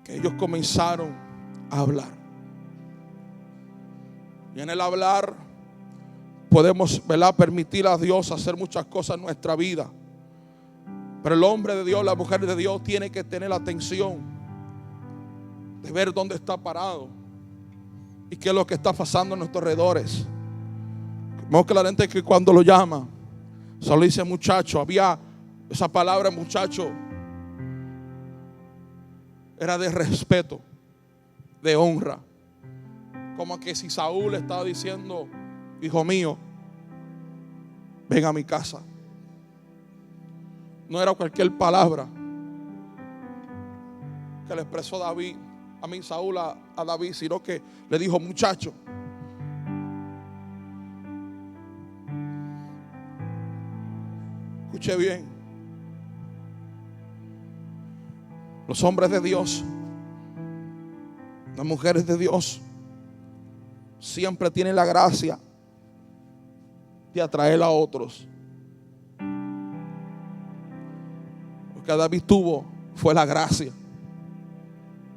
que ellos comenzaron a hablar. Y en el hablar podemos, ¿verdad?, permitir a Dios hacer muchas cosas en nuestra vida. Pero el hombre de Dios, la mujer de Dios tiene que tener la atención de ver dónde está parado y qué es lo que está pasando en nuestros alrededores. Vemos claramente que cuando lo llama, solo dice muchacho. Había esa palabra muchacho, era de respeto, de honra. Como que si Saúl le estaba diciendo, hijo mío, ven a mi casa. No era cualquier palabra que le expresó Saúl a David, sino que le dijo muchacho. Escuche bien. Los hombres de Dios, las mujeres de Dios, siempre tienen la gracia de atraer a otros. Lo que David tuvo fue la gracia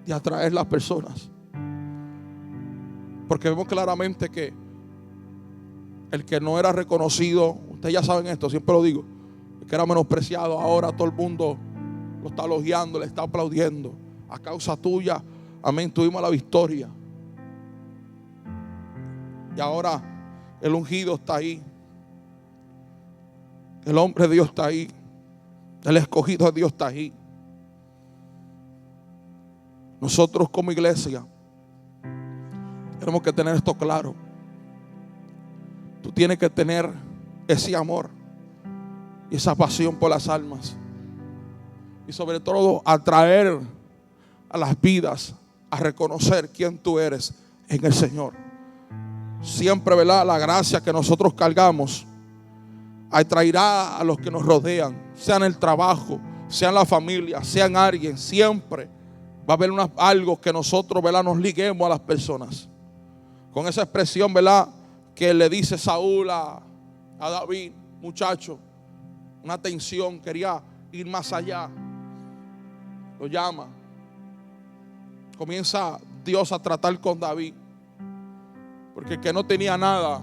de atraer las personas. Porque vemos claramente que el que no era reconocido, ustedes ya saben esto, siempre lo digo, el que era menospreciado, ahora todo el mundo lo está elogiando, le está aplaudiendo. A causa tuya, amén, tuvimos la victoria. Y ahora el ungido está ahí. El hombre de Dios está ahí. El escogido de Dios está ahí. Nosotros como iglesia tenemos que tener esto claro. Tú tienes que tener ese amor y esa pasión por las almas. Y sobre todo atraer a las vidas a reconocer quién tú eres en el Señor. Siempre, ¿verdad?, la gracia que nosotros cargamos atraerá a los que nos rodean, sea en el trabajo, sea en la familia, sea en alguien. Siempre va a haber algo que nosotros, ¿verdad?, nos liguemos a las personas. Con esa expresión, ¿verdad?, que le dice Saúl a David, muchacho, una tensión, quería ir más allá. Lo llama. Comienza Dios a tratar con David. Porque el que no tenía nada,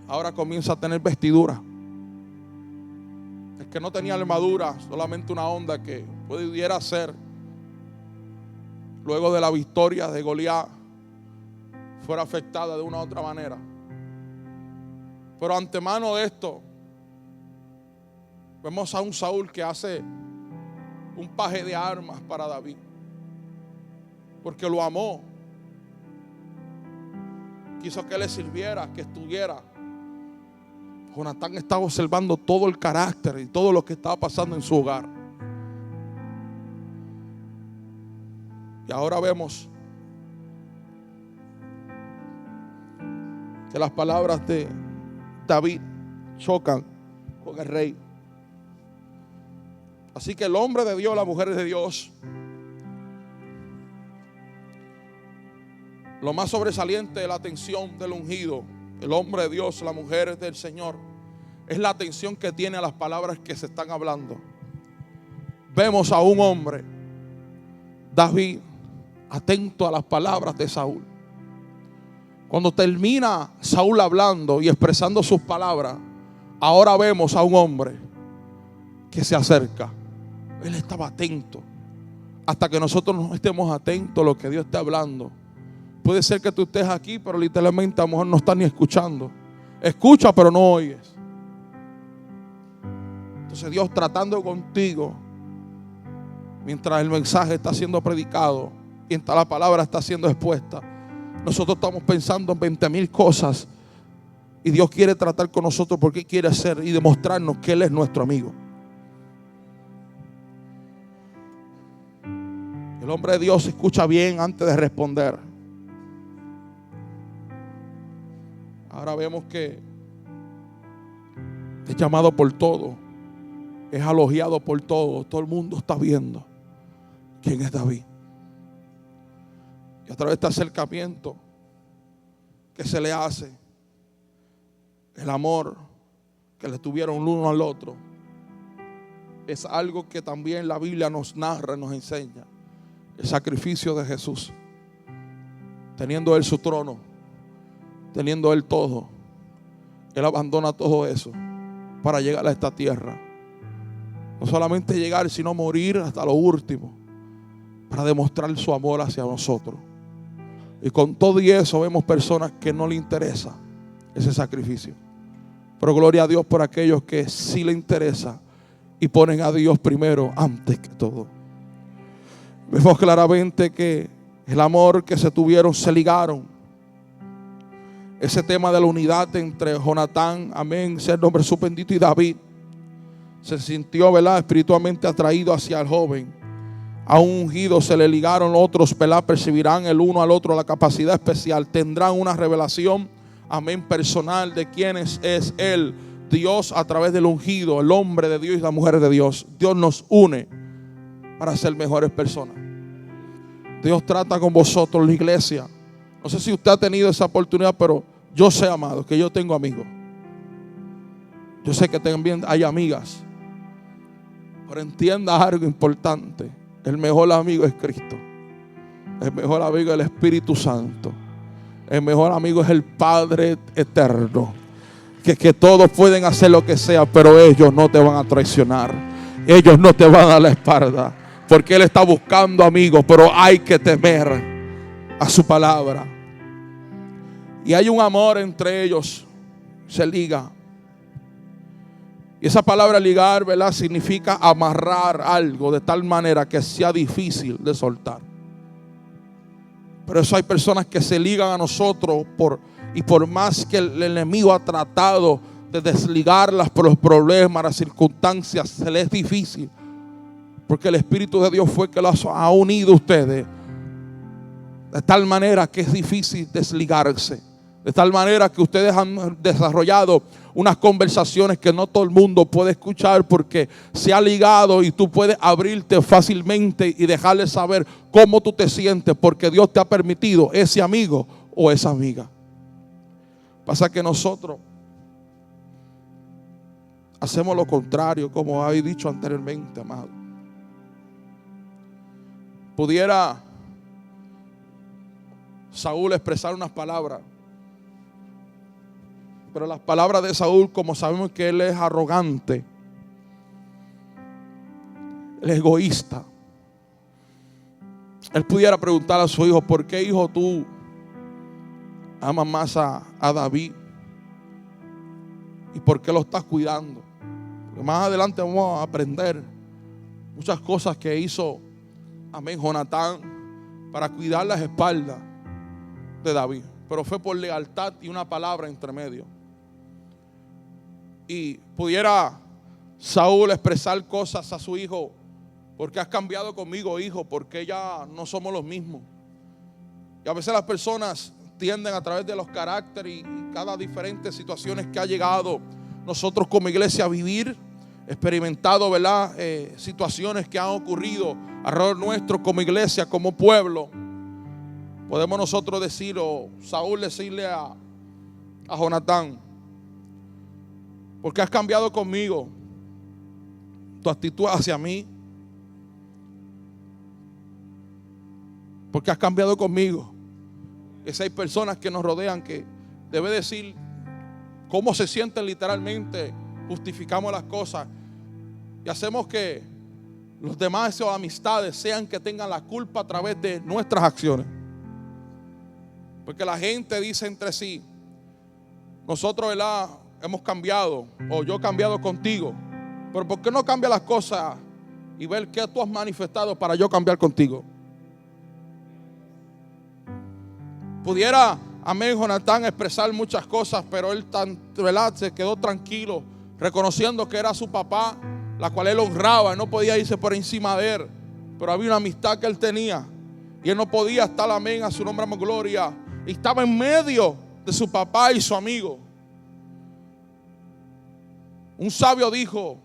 ahora comienza a tener vestidura. El que no tenía armadura, solamente una onda que pudiera ser, luego de la victoria de Goliat, fuera afectada de una u otra manera. Pero antemano de esto, vemos a un Saúl que hace un paje de armas para David, porque lo amó. Quiso que le sirviera, que estuviera. Jonatán estaba observando todo el carácter y todo lo que estaba pasando en su hogar. Y ahora vemos que las palabras de David chocan con el rey. Así que el hombre de Dios, la mujer de Dios, lo más sobresaliente de la atención del ungido, el hombre de Dios, la mujer del Señor, es la atención que tiene a las palabras que se están hablando. Vemos a un hombre, David, atento a las palabras de Saúl. Cuando termina Saúl hablando y expresando sus palabras, ahora vemos a un hombre que se acerca. Él estaba atento. Hasta que nosotros no estemos atentos a lo que Dios está hablando. Puede ser que tú estés aquí, pero literalmente a lo mejor no estás ni escuchando. Escucha, pero no oyes. Entonces Dios tratando contigo, mientras el mensaje está siendo predicado, mientras la palabra está siendo expuesta, nosotros estamos pensando en 20,000 cosas. Y Dios quiere tratar con nosotros porque quiere hacer y demostrarnos que Él es nuestro amigo. El hombre de Dios escucha bien antes de responder. Ahora vemos que es llamado por todo, es elogiado por todo. Todo el mundo está viendo quién es David. Y a través de este acercamiento que se le hace, el amor que le tuvieron el uno al otro, es algo que también la Biblia nos narra, nos enseña. El sacrificio de Jesús, teniendo Él su trono, teniendo Él todo, Él abandona todo eso para llegar a esta tierra. No solamente llegar, sino morir hasta lo último para demostrar su amor hacia nosotros. Y con todo y eso vemos personas que no le interesa ese sacrificio. Pero gloria a Dios por aquellos que sí le interesa y ponen a Dios primero antes que todo. Vemos claramente que el amor que se tuvieron se ligaron. Ese tema de la unidad entre Jonatán, amén, sea el nombre su bendito, y David, se sintió, ¿verdad?, espiritualmente atraído hacia el joven. A un ungido se le ligaron otros, ¿verdad? Percibirán el uno al otro la capacidad especial. Tendrán una revelación, amén, personal de quién es Él. Dios a través del ungido, el hombre de Dios y la mujer de Dios. Dios nos une para ser mejores personas. Dios trata con vosotros, la iglesia. No sé si usted ha tenido esa oportunidad, pero yo sé, amado, que yo tengo amigos. Yo sé que también hay amigas. Pero entienda algo importante. El mejor amigo es Cristo. El mejor amigo es el Espíritu Santo. El mejor amigo es el Padre eterno. Que todos pueden hacer lo que sea, pero ellos no te van a traicionar. Ellos no te van a dar la espalda. Porque Él está buscando amigos, pero hay que temer a su palabra. Y hay un amor entre ellos. Se liga. Y esa palabra ligar, ¿verdad?, significa amarrar algo de tal manera que sea difícil de soltar. Pero eso hay personas que se ligan a nosotros y por más que el enemigo ha tratado de desligarlas por los problemas, las circunstancias, se les es difícil. Porque el Espíritu de Dios fue que los ha unido a ustedes de tal manera que es difícil desligarse. De tal manera que ustedes han desarrollado unas conversaciones que no todo el mundo puede escuchar, porque se ha ligado y tú puedes abrirte fácilmente y dejarle saber cómo tú te sientes, porque Dios te ha permitido ese amigo o esa amiga. Pasa que nosotros hacemos lo contrario, como habéis dicho anteriormente, amado. Pudiera Saúl expresar unas palabras, pero las palabras de Saúl, como sabemos que él es arrogante, él es egoísta, él pudiera preguntar a su hijo: ¿por qué, hijo, tú amas más a David? ¿Y por qué lo estás cuidando? Porque más adelante vamos a aprender muchas cosas que hizo, amén, Jonatán, para cuidar las espaldas de David. Pero fue por lealtad y una palabra entre medio. Y pudiera Saúl expresar cosas a su hijo: ¿por qué has cambiado conmigo, hijo? Porque ya no somos los mismos. Y a veces las personas tienden, a través de los caracteres y cada diferentes situaciones que ha llegado nosotros como iglesia a vivir, experimentado, ¿verdad? Situaciones que han ocurrido alrededor nuestro como iglesia, como pueblo. Podemos nosotros decir, o Saúl decirle a Jonatán: ¿por qué has cambiado conmigo tu actitud hacia mí? ¿Por qué has cambiado conmigo? Esas hay personas que nos rodean que debe decir cómo se sienten literalmente. Justificamos las cosas y hacemos que los demás o amistades sean que tengan la culpa a través de nuestras acciones. Porque la gente dice entre sí: nosotros, ¿verdad?, hemos cambiado, o yo he cambiado contigo, pero ¿por qué no cambia las cosas y ver qué tú has manifestado para yo cambiar contigo? Pudiera, amén, Jonatán expresar muchas cosas, pero él ¿verdad?, se quedó tranquilo, reconociendo que era su papá, la cual él honraba. Él no podía irse por encima de él, pero había una amistad que él tenía y él no podía estar, amén, a su nombre, amén, gloria. Y estaba en medio de su papá y su amigo. Un sabio dijo: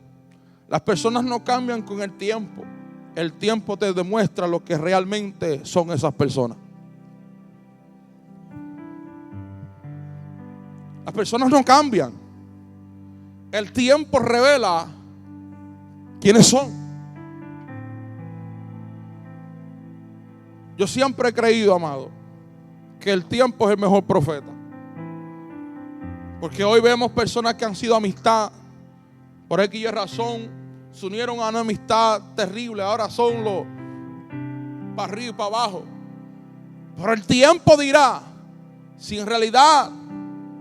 las personas no cambian con el tiempo te demuestra lo que realmente son esas personas. Las personas no cambian, el tiempo revela quiénes son. Yo siempre he creído, amado, que el tiempo es el mejor profeta. Porque hoy vemos personas que han sido amistad, por aquella razón se unieron a una amistad terrible, ahora son los para arriba y para abajo. Pero el tiempo dirá si en realidad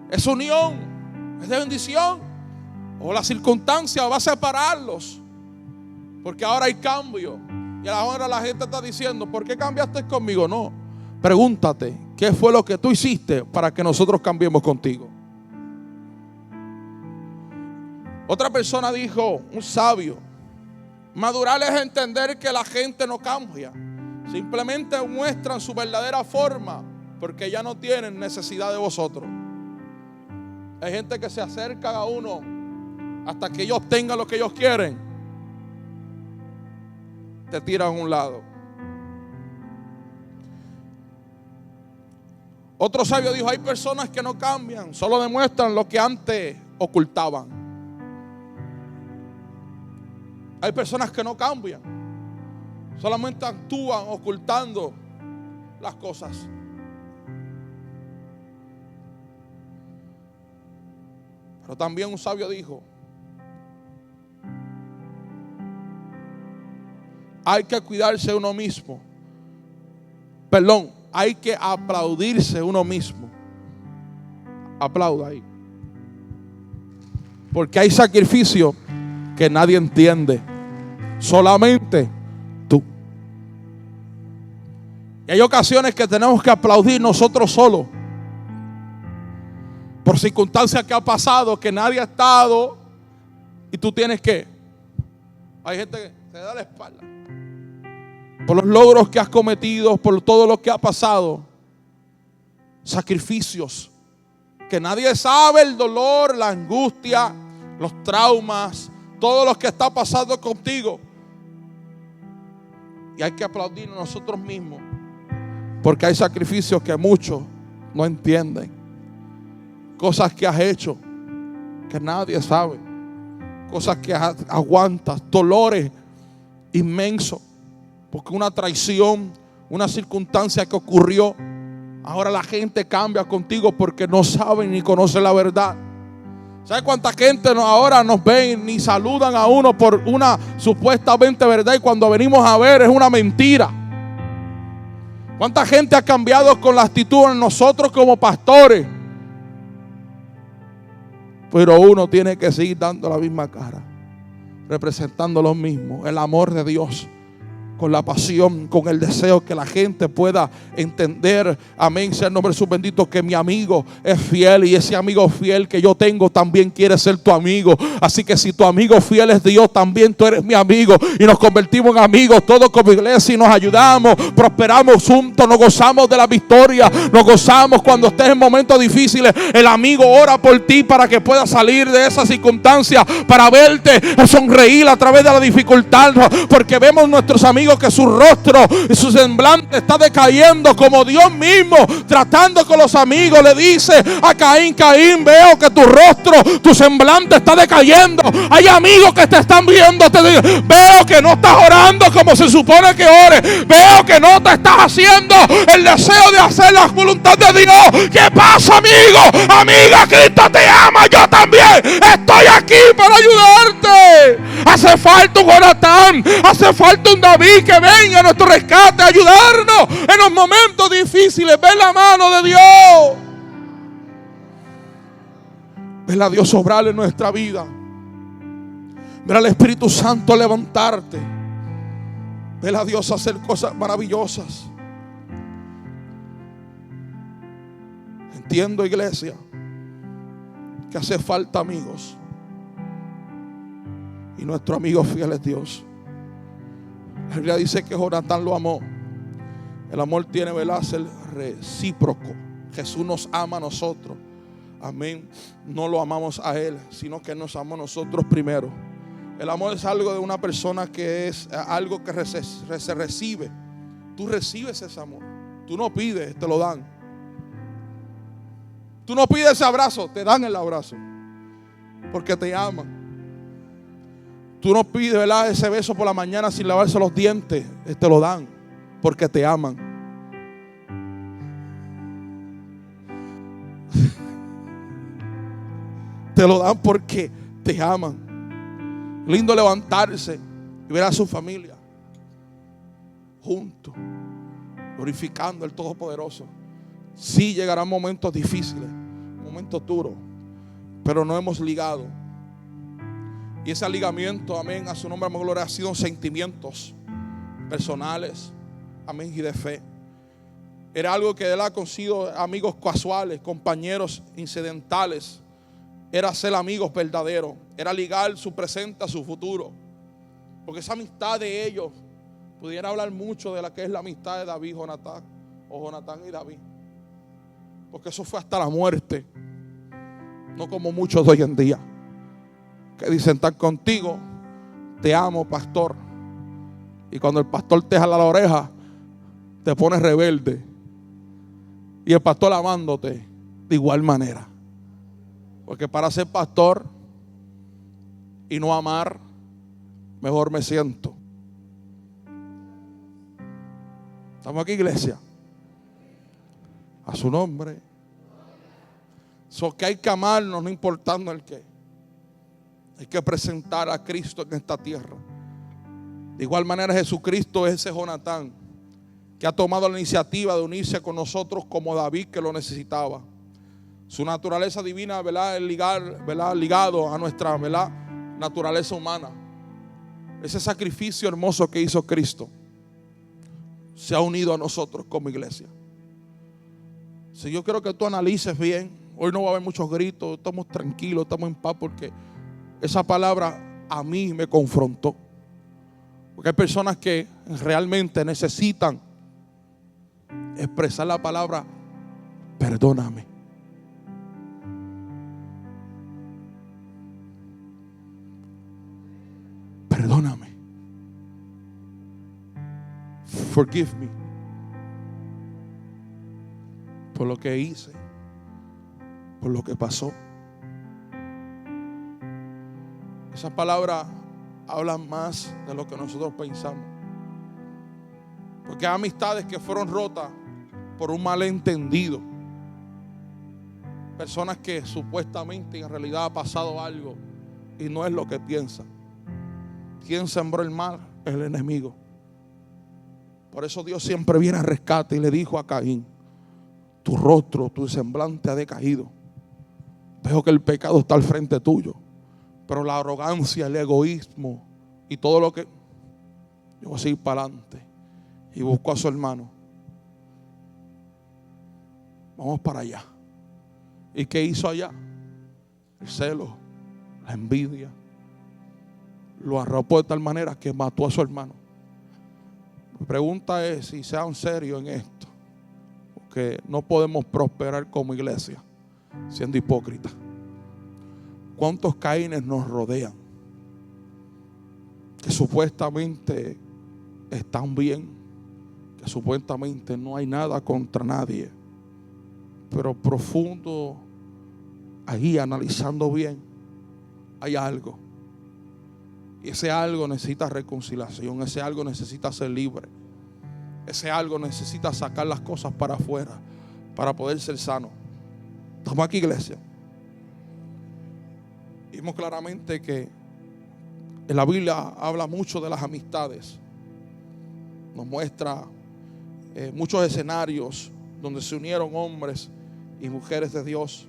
esa unión es de bendición o la circunstancia va a separarlos. Porque ahora hay cambio y ahora la gente está diciendo: ¿por qué cambiaste conmigo? No, pregúntate: ¿qué fue lo que tú hiciste para que nosotros cambiemos contigo? Otra persona dijo, un sabio: madurar es entender que la gente no cambia, simplemente muestran su verdadera forma porque ya no tienen necesidad de vosotros. Hay gente que se acerca a uno hasta que ellos tengan lo que ellos quieren, te tiran a un lado. Otro sabio dijo: hay personas que no cambian, solo demuestran lo que antes ocultaban. Hay personas que no cambian, solamente actúan ocultando las cosas. Pero también un sabio dijo: hay que cuidarse uno mismo. Perdón, hay que aplaudirse uno mismo. Aplauda ahí. Porque hay sacrificio que nadie entiende, solamente tú. Y hay ocasiones que tenemos que aplaudir nosotros solos, por circunstancias que ha pasado, que nadie ha estado, y tú tienes que. Hay gente que se da la espalda por los logros que has cometido, por todo lo que ha pasado. Sacrificios Que nadie sabe el dolor, la angustia, los traumas, todo lo que está pasando contigo. Y hay que aplaudir a nosotros mismos, porque hay sacrificios que muchos no entienden. Cosas que has hecho que nadie sabe. Cosas que aguantas, dolores inmensos, porque una traición, una circunstancia que ocurrió, ahora la gente cambia contigo porque no saben ni conocen la verdad. ¿Sabe cuánta gente ahora nos ven ni saludan a uno por una supuestamente verdad y cuando venimos a ver es una mentira? ¿Cuánta gente ha cambiado con la actitud en nosotros como pastores? Pero uno tiene que seguir dando la misma cara, representando lo mismo, el amor de Dios, con la pasión, con el deseo que la gente pueda entender, amén, sea el nombre de su bendito, que mi amigo es fiel y ese amigo fiel que yo tengo también quiere ser tu amigo. Así que si tu amigo fiel es Dios, también tú eres mi amigo y nos convertimos en amigos todos como iglesia y nos ayudamos, prosperamos juntos, nos gozamos de la victoria, nos gozamos cuando estés en momentos difíciles. El amigo ora por ti para que puedas salir de esa circunstancia, para verte sonreír a través de la dificultad, porque vemos nuestros amigos que su rostro y su semblante está decayendo, como Dios mismo tratando con los amigos le dice a Caín: Caín, veo que tu rostro, tu semblante está decayendo. Hay amigos que te están viendo, te dicen: veo que no estás orando como se supone que ores, veo que no te estás haciendo el deseo de hacer la voluntad de Dios. ¿Qué pasa, amigo? Amiga, Cristo te ama, yo también estoy aquí para ayudarte. Hace falta un Jonatán, hace falta un David que venga a nuestro rescate a ayudarnos en los momentos difíciles. Ve la mano de Dios, ve a Dios obrar en nuestra vida, ve al Espíritu Santo levantarte, ve a Dios hacer cosas maravillosas. Entiendo, iglesia, que hace falta amigos, y nuestro amigo fiel es Dios. La Biblia dice que Jonatán lo amó. El amor tiene, ¿verdad?, ser recíproco. Jesús nos ama a nosotros. Amén. No lo amamos a Él, sino que nos amamos a nosotros primero. El amor es algo de una persona que es algo que se recibe. Tú recibes ese amor. Tú no pides, te lo dan. Tú no pides ese abrazo, te dan el abrazo, porque te aman. Tú no pides, ¿verdad?, ese beso por la mañana sin lavarse los dientes, te lo dan porque te aman. Te lo dan porque te aman. Lindo levantarse y ver a su familia juntos, glorificando al Todopoderoso. Sí, llegarán momentos difíciles, momentos duros, pero no hemos ligado. Y ese ligamiento, amén, a su nombre, amén, gloria, ha sido sentimientos personales, amén, y de fe. Era algo que él ha conocido, amigos casuales, compañeros incidentales. Era ser amigos verdaderos. Era ligar su presente a su futuro. Porque esa amistad de ellos pudiera hablar mucho de la que es la amistad de David y Jonatán, o Jonatán y David. Porque eso fue hasta la muerte. No como muchos de hoy en día, que dicen: estar contigo, te amo, pastor. Y cuando el pastor te jala la oreja, te pones rebelde. Y el pastor amándote de igual manera. Porque para ser pastor y no amar, mejor me siento. ¿Estamos aquí, iglesia? A su nombre. Que hay que amarnos, no importando el qué. Hay que presentar a Cristo en esta tierra. De igual manera, Jesucristo es ese Jonatán que ha tomado la iniciativa de unirse con nosotros como David, que lo necesitaba. Su naturaleza divina, ¿verdad?, es ligado a nuestra, ¿verdad?, naturaleza humana. Ese sacrificio hermoso que hizo Cristo se ha unido a nosotros como iglesia. Si yo quiero que tú analices bien, hoy no va a haber muchos gritos, estamos tranquilos, estamos en paz, porque esa palabra a mí me confrontó. Porque hay personas que realmente necesitan expresar la palabra: perdóname. perdóname. Forgive me. Por lo que hice, por lo que pasó. Esas palabras hablan más de lo que nosotros pensamos. Porque hay amistades que fueron rotas por un malentendido. Personas que supuestamente en realidad ha pasado algo y no es lo que piensan. Quien sembró el mal es el enemigo. Por eso Dios siempre viene a rescate y le dijo a Caín: tu rostro, tu semblante ha decaído. Veo que el pecado está al frente tuyo, pero la arrogancia, el egoísmo y todo lo que... Yo voy a seguir para adelante. Y buscó a su hermano. Vamos para allá. ¿Y qué hizo allá? El celo, la envidia. Lo arropó de tal manera que mató a su hermano. Mi pregunta es si sean serios en esto. Porque no podemos prosperar como iglesia siendo hipócritas. ¿Cuántos Caínes nos rodean? Que supuestamente están bien. Que supuestamente no hay nada contra nadie. Pero profundo, ahí analizando bien, hay algo. Y ese algo necesita reconciliación. Ese algo necesita ser libre. Ese algo necesita sacar las cosas para afuera para poder ser sano. Estamos aquí, iglesia. Vimos claramente que en la Biblia habla mucho de las amistades. Nos muestra muchos escenarios donde se unieron hombres y mujeres de Dios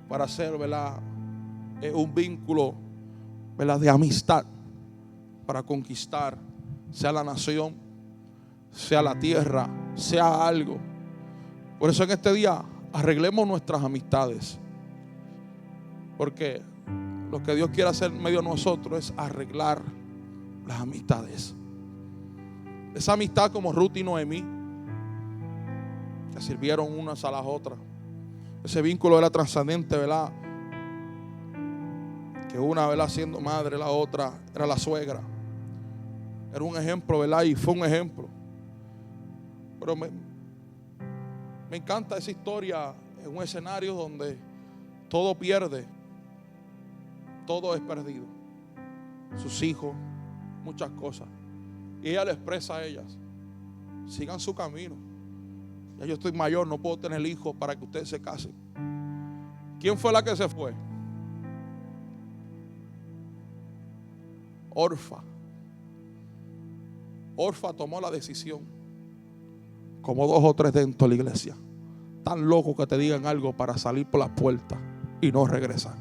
para hacer, ¿verdad?, un vínculo, ¿verdad?, de amistad para conquistar, sea la nación, sea la tierra, sea algo. Por eso en este día arreglemos nuestras amistades, porque lo que Dios quiere hacer en medio de nosotros es arreglar las amistades. Esa amistad como Ruth y Noemí, que sirvieron unas a las otras. Ese vínculo era trascendente, ¿verdad? Que una, ¿verdad?, siendo madre, la otra era la suegra. Era un ejemplo, ¿verdad? Y fue un ejemplo. Pero me encanta esa historia en un escenario donde todo pierde, todo es perdido. Sus hijos, muchas cosas. Y ella le expresa a ellas: sigan su camino. Ya yo estoy mayor, no puedo tener hijos para que ustedes se casen. ¿Quién fue la que se fue? Orfa. Orfa tomó la decisión, como 2 o 3 dentro de la iglesia, tan locos que te digan algo para salir por la puerta y no regresar.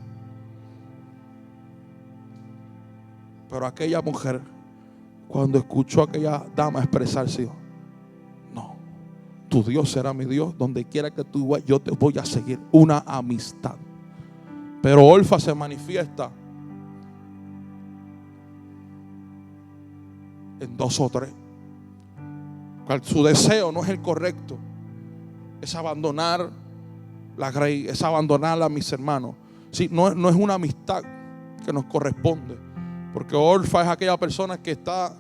Pero aquella mujer, cuando escuchó a aquella dama expresarse, dijo: no, tu Dios será mi Dios, donde quiera que tú vayas yo te voy a seguir. Una amistad. Pero Orfa se manifiesta en 2 o 3. Su deseo no es el correcto, es abandonar la grey, es abandonar a mis hermanos. Sí, no es una amistad que nos corresponde, porque Orfa es aquella persona que está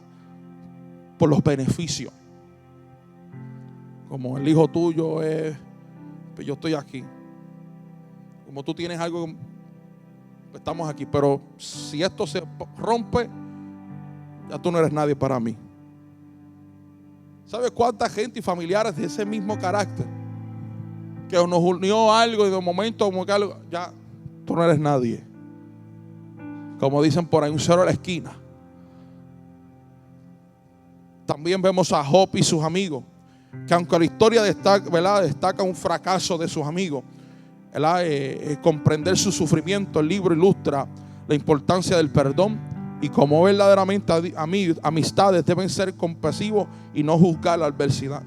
por los beneficios. Como el hijo tuyo es, pues yo estoy aquí. Como tú tienes algo, estamos aquí. Pero si esto se rompe, ya tú no eres nadie para mí. ¿Sabes cuánta gente y familiares de ese mismo carácter que nos unió algo y de momento como que algo, ya tú no eres nadie? Como dicen por ahí, un cero a la esquina. También vemos a Job y sus amigos, que aunque la historia destaca un fracaso de sus amigos, comprender su sufrimiento, el libro ilustra la importancia del perdón y cómo verdaderamente amistades deben ser compasivos y no juzgar la adversidad.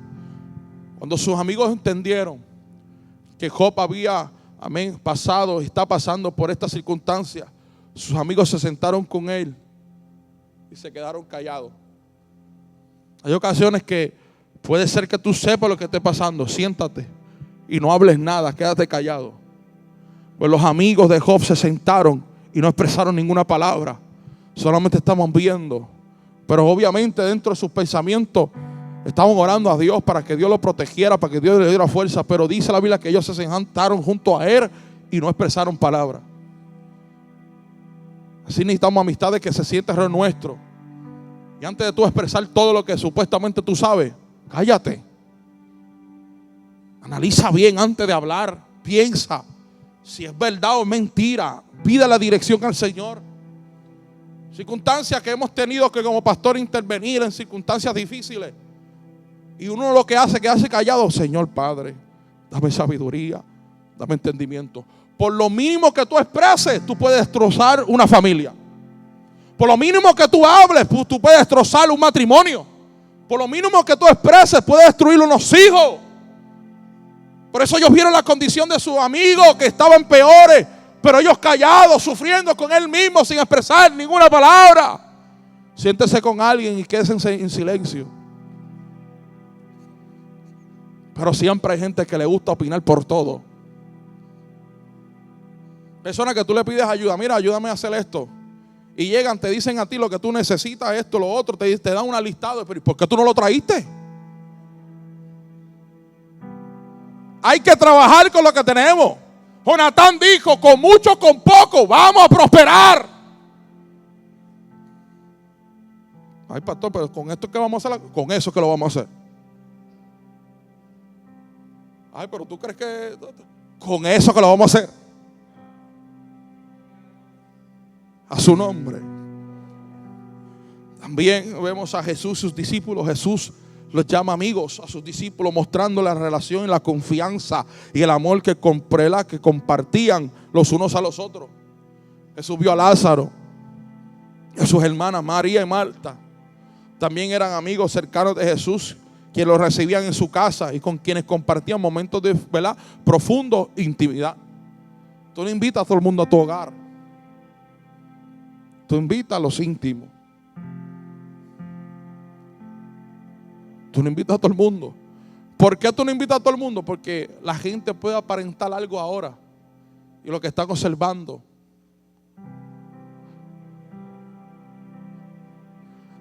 Cuando sus amigos entendieron que Job había, pasado y está pasando por esta circunstancia, sus amigos se sentaron con él y se quedaron callados. Hay ocasiones que puede ser que tú sepas lo que esté pasando. Siéntate y no hables nada, quédate callado. Pues los amigos de Job se sentaron y no expresaron ninguna palabra. Solamente estamos viendo. Pero obviamente dentro de sus pensamientos estaban orando a Dios para que Dios lo protegiera, para que Dios le diera fuerza. Pero dice la Biblia que ellos se sentaron junto a él y no expresaron palabra. Así necesitamos amistades que se sienten alrededor nuestro. Y antes de tú expresar todo lo que supuestamente tú sabes, cállate. Analiza bien antes de hablar. Piensa si es verdad o mentira. Pide la dirección al Señor. Circunstancias que hemos tenido que como pastor intervenir en circunstancias difíciles. Y uno lo que hace, quedarse callado. Señor Padre, dame sabiduría, dame entendimiento. Por lo mínimo que tú expreses, tú puedes destrozar una familia. Por lo mínimo que tú hables, tú puedes destrozar un matrimonio. Por lo mínimo que tú expreses, puedes destruir unos hijos. Por eso ellos vieron la condición de sus amigos que estaban peores, pero ellos callados, sufriendo con él mismo, sin expresar ninguna palabra. Siéntese con alguien y quédese en silencio. Pero siempre hay gente que le gusta opinar por todo. Personas que tú le pides ayuda. Mira, ayúdame a hacer esto. Y llegan, te dicen a ti lo que tú necesitas, esto, lo otro. Te dan una listado. Pero ¿por qué tú no lo traíste? Hay que trabajar con lo que tenemos. Jonatán dijo, con mucho, con poco, vamos a prosperar. Ay, pastor, pero con esto que vamos a hacer, con eso que lo vamos a hacer. Ay, pero tú crees que con eso que lo vamos a hacer. A su nombre. También vemos a Jesús y sus discípulos. Jesús los llama amigos a sus discípulos, mostrando la relación y la confianza y el amor que compartían los unos a los otros. Jesús vio a Lázaro y a sus hermanas María y Marta. También eran amigos cercanos de Jesús, quienes lo recibían en su casa y con quienes compartían momentos de, ¿verdad?, profundo intimidad. Tú no invitas a todo el mundo a tu hogar. Tú invitas a los íntimos. Tú no invitas a todo el mundo. ¿Por qué tú no invitas a todo el mundo? Porque la gente puede aparentar algo ahora y lo que están observando.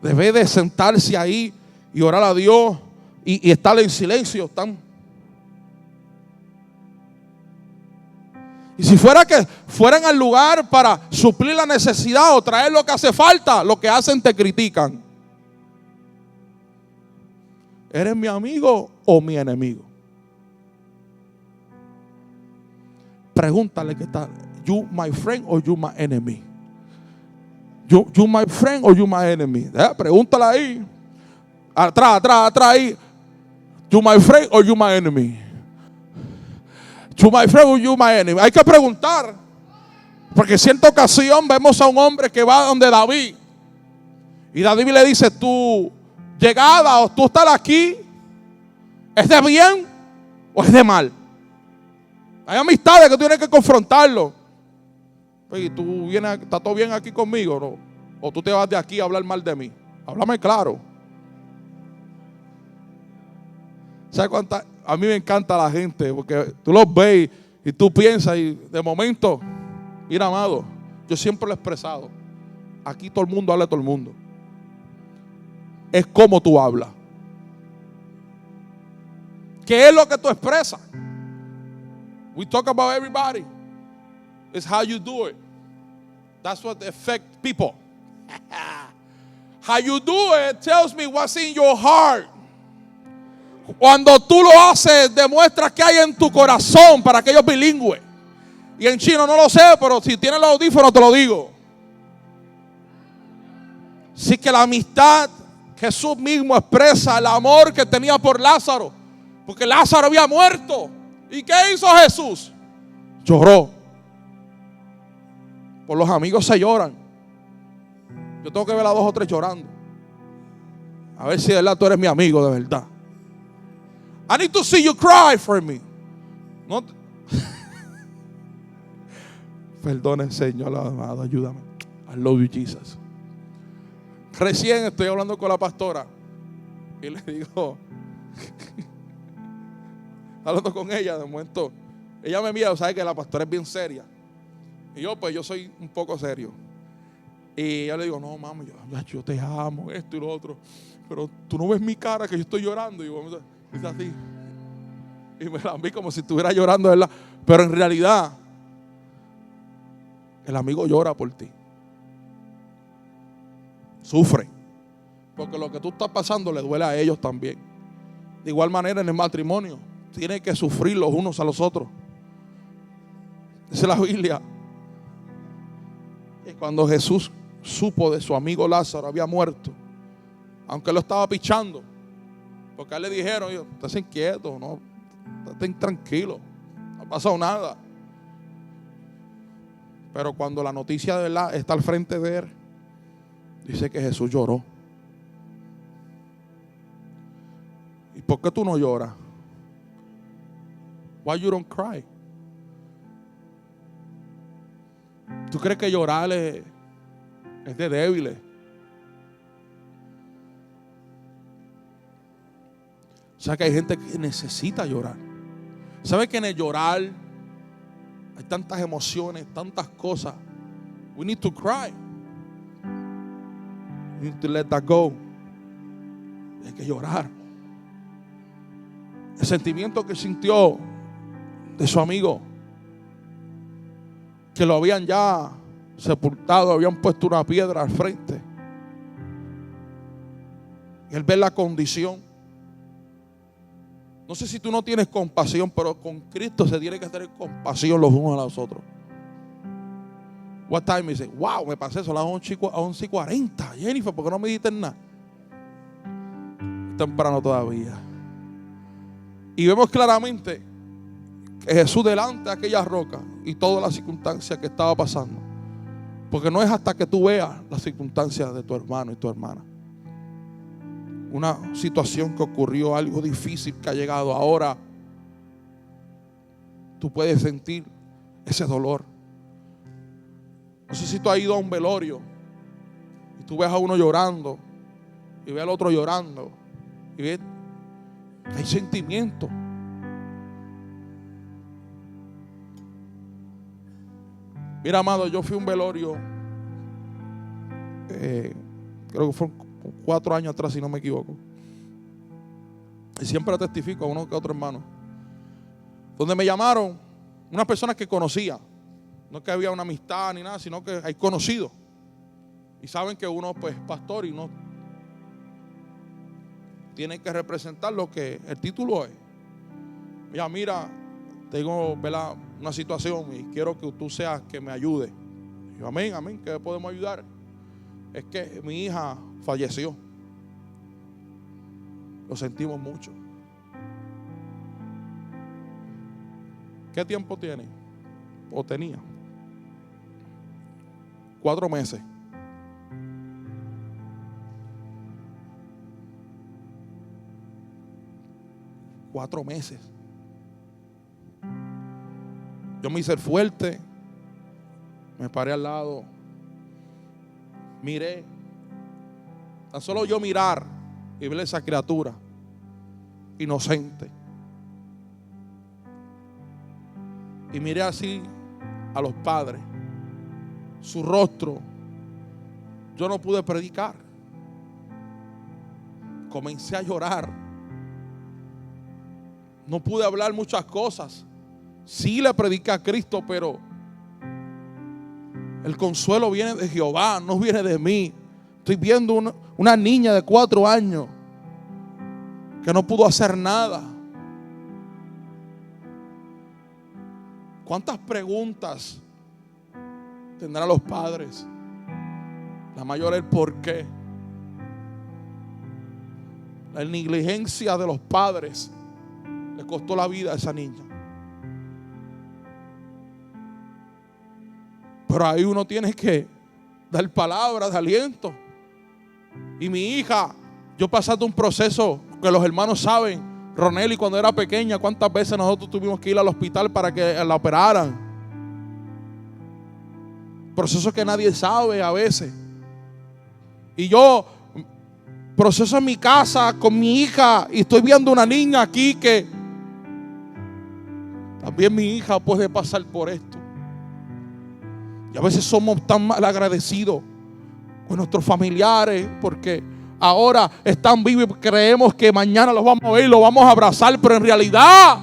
Debe de sentarse ahí y orar a Dios y estar en silencio. Y si fuera que fueran al lugar para suplir la necesidad o traer lo que hace falta, lo que hacen te critican. ¿Eres mi amigo o mi enemigo? Pregúntale qué tal. You my friend or you my enemy? You my friend or you my enemy? Pregúntale ahí. Atrás ahí. You my friend or you my enemy? You my friend or you my enemy? Hay que preguntar. Porque en cierta ocasión vemos a un hombre que va donde David. Y David le dice, tu llegada o tú estar aquí, ¿es de bien o es de mal? Hay amistades que tú tienes que confrontarlo. Y tú vienes, ¿está todo bien aquí conmigo? ¿No? O tú te vas de aquí a hablar mal de mí. Háblame claro. ¿Sabes cuánta? A mí me encanta la gente, porque tú los ves y tú piensas y de momento, mira, amado, yo siempre lo he expresado. Aquí todo el mundo habla de todo el mundo. Es como tú hablas. ¿Qué es lo que tú expresas? We talk about everybody. It's how you do it. That's what affects people. How you do it tells me what's in your heart. Cuando tú lo haces, demuestras que hay en tu corazón para aquellos bilingües. Y en chino no lo sé, pero si tienes los audífonos te lo digo. Así que la amistad, Jesús mismo expresa el amor que tenía por Lázaro. Porque Lázaro había muerto. ¿Y qué hizo Jesús? Lloró. Por los amigos se lloran. Yo tengo que ver a 2 o 3 llorando. A ver si de verdad tú eres mi amigo de verdad. I need to see you cry for me. No. Perdone, Señor amado, ayúdame. I love you, Jesus. Recién estoy hablando con la pastora y le digo, hablando con ella, de momento, ella me mira, sabe que la pastora es bien seria. Y yo, pues yo soy un poco serio. Y yo le digo, no, mami, yo te amo, esto y lo otro. Pero tú no ves mi cara que yo estoy llorando. Y dice así. Y me la vi como si estuviera llorando, ¿verdad? Pero en realidad, el amigo llora por ti. Sufre. Porque lo que tú estás pasando le duele a ellos también. De igual manera en el matrimonio. Tienen que sufrir los unos a los otros. Dice la Biblia que cuando Jesús supo de su amigo Lázaro había muerto, aunque lo estaba pichando, porque a él le dijeron, estás inquieto, no, estás tranquilo, no ha pasado nada. Pero cuando la noticia de verdad está al frente de él, dice que Jesús lloró. ¿Y por qué tú no lloras? Why you don't cry? ¿Tú crees que llorar es de débiles? O sea que hay gente que necesita llorar. ¿Sabe que en el llorar hay tantas emociones, tantas cosas? We need to cry. We need to let that go. Hay que llorar. El sentimiento que sintió de su amigo, que lo habían ya sepultado, habían puesto una piedra al frente. Y él ve la condición. No sé si tú no tienes compasión, pero con Cristo se tiene que tener compasión los unos a los otros. What time is it? Wow, me pasé eso a las 11:40. Jennifer, ¿por qué no me dijiste nada? Temprano todavía. Y vemos claramente que Jesús delante de aquella roca y todas las circunstancias que estaba pasando. Porque no es hasta que tú veas las circunstancias de tu hermano y tu hermana. Una situación que ocurrió, algo difícil que ha llegado ahora. Tú puedes sentir ese dolor. No sé si tú has ido a un velorio y tú ves a uno llorando y ves al otro llorando y ves que hay sentimiento. Mira, amado, yo fui a un velorio, creo que fue 4 años atrás, si no me equivoco. Y siempre testifico a uno que otro hermano. Donde me llamaron unas personas que conocía. No que había una amistad ni nada, sino que hay conocidos. Y saben que uno pues es pastor y no tiene que representar lo que el título es. Mira, tengo, ¿verdad?, una situación y quiero que tú seas que me ayude. Y yo, amén, ¿qué podemos ayudar? Es que mi hija falleció. Lo sentimos mucho. ¿Qué tiempo tiene? ¿O tenía? 4 meses. Cuatro meses. Yo me hice el fuerte, me paré al lado, miré. Tan solo yo mirar y ver esa criatura inocente. Y miré así a los padres, su rostro. Yo no pude predicar. Comencé a llorar. No pude hablar muchas cosas. Sí le prediqué a Cristo, pero el consuelo viene de Jehová, no viene de mí. Estoy viendo una niña de 4 años que no pudo hacer nada. ¿Cuántas preguntas tendrán los padres? La mayor es el por qué. La negligencia de los padres le costó la vida a esa niña. Pero ahí uno tiene que dar palabras de aliento. Y mi hija, yo pasando un proceso que los hermanos saben. Ronelli, cuando era pequeña, cuántas veces nosotros tuvimos que ir al hospital para que la operaran. Procesos que nadie sabe a veces. Y yo proceso en mi casa con mi hija y estoy viendo una niña aquí que también mi hija puede pasar por esto. Y a veces somos tan mal agradecidos con nuestros familiares, porque ahora están vivos y creemos que mañana los vamos a ver y los vamos a abrazar, pero en realidad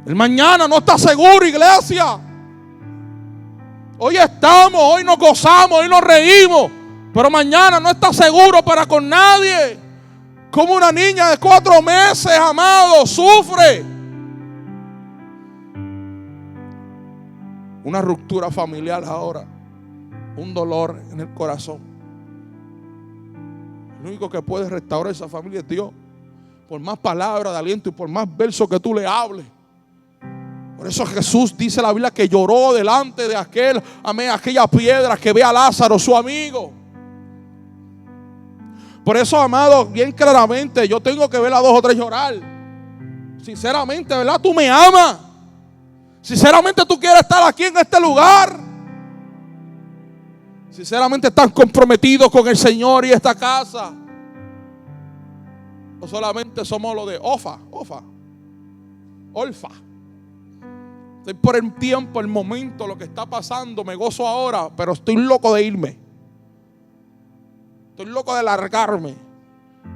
el mañana no está seguro, iglesia. Hoy estamos, hoy nos gozamos, hoy nos reímos, pero mañana no está seguro para con nadie. Como una niña de 4 meses, amado, sufre una ruptura familiar ahora, un dolor en el corazón. El único que puede restaurar esa familia es Dios. Por más palabras de aliento y por más versos que tú le hables. Por eso Jesús dice en la Biblia que lloró delante de aquella piedra que ve a Lázaro, su amigo. Por eso, amado, bien claramente, yo tengo que ver a 2 o 3 llorar. Sinceramente, ¿verdad? Tú me amas. Sinceramente tú quieres estar aquí en este lugar. Sinceramente estás comprometido con el Señor y esta casa. No solamente somos lo de Olfa. Estoy por el tiempo, el momento, lo que está pasando. Me gozo ahora, pero estoy loco de irme. Estoy loco de largarme.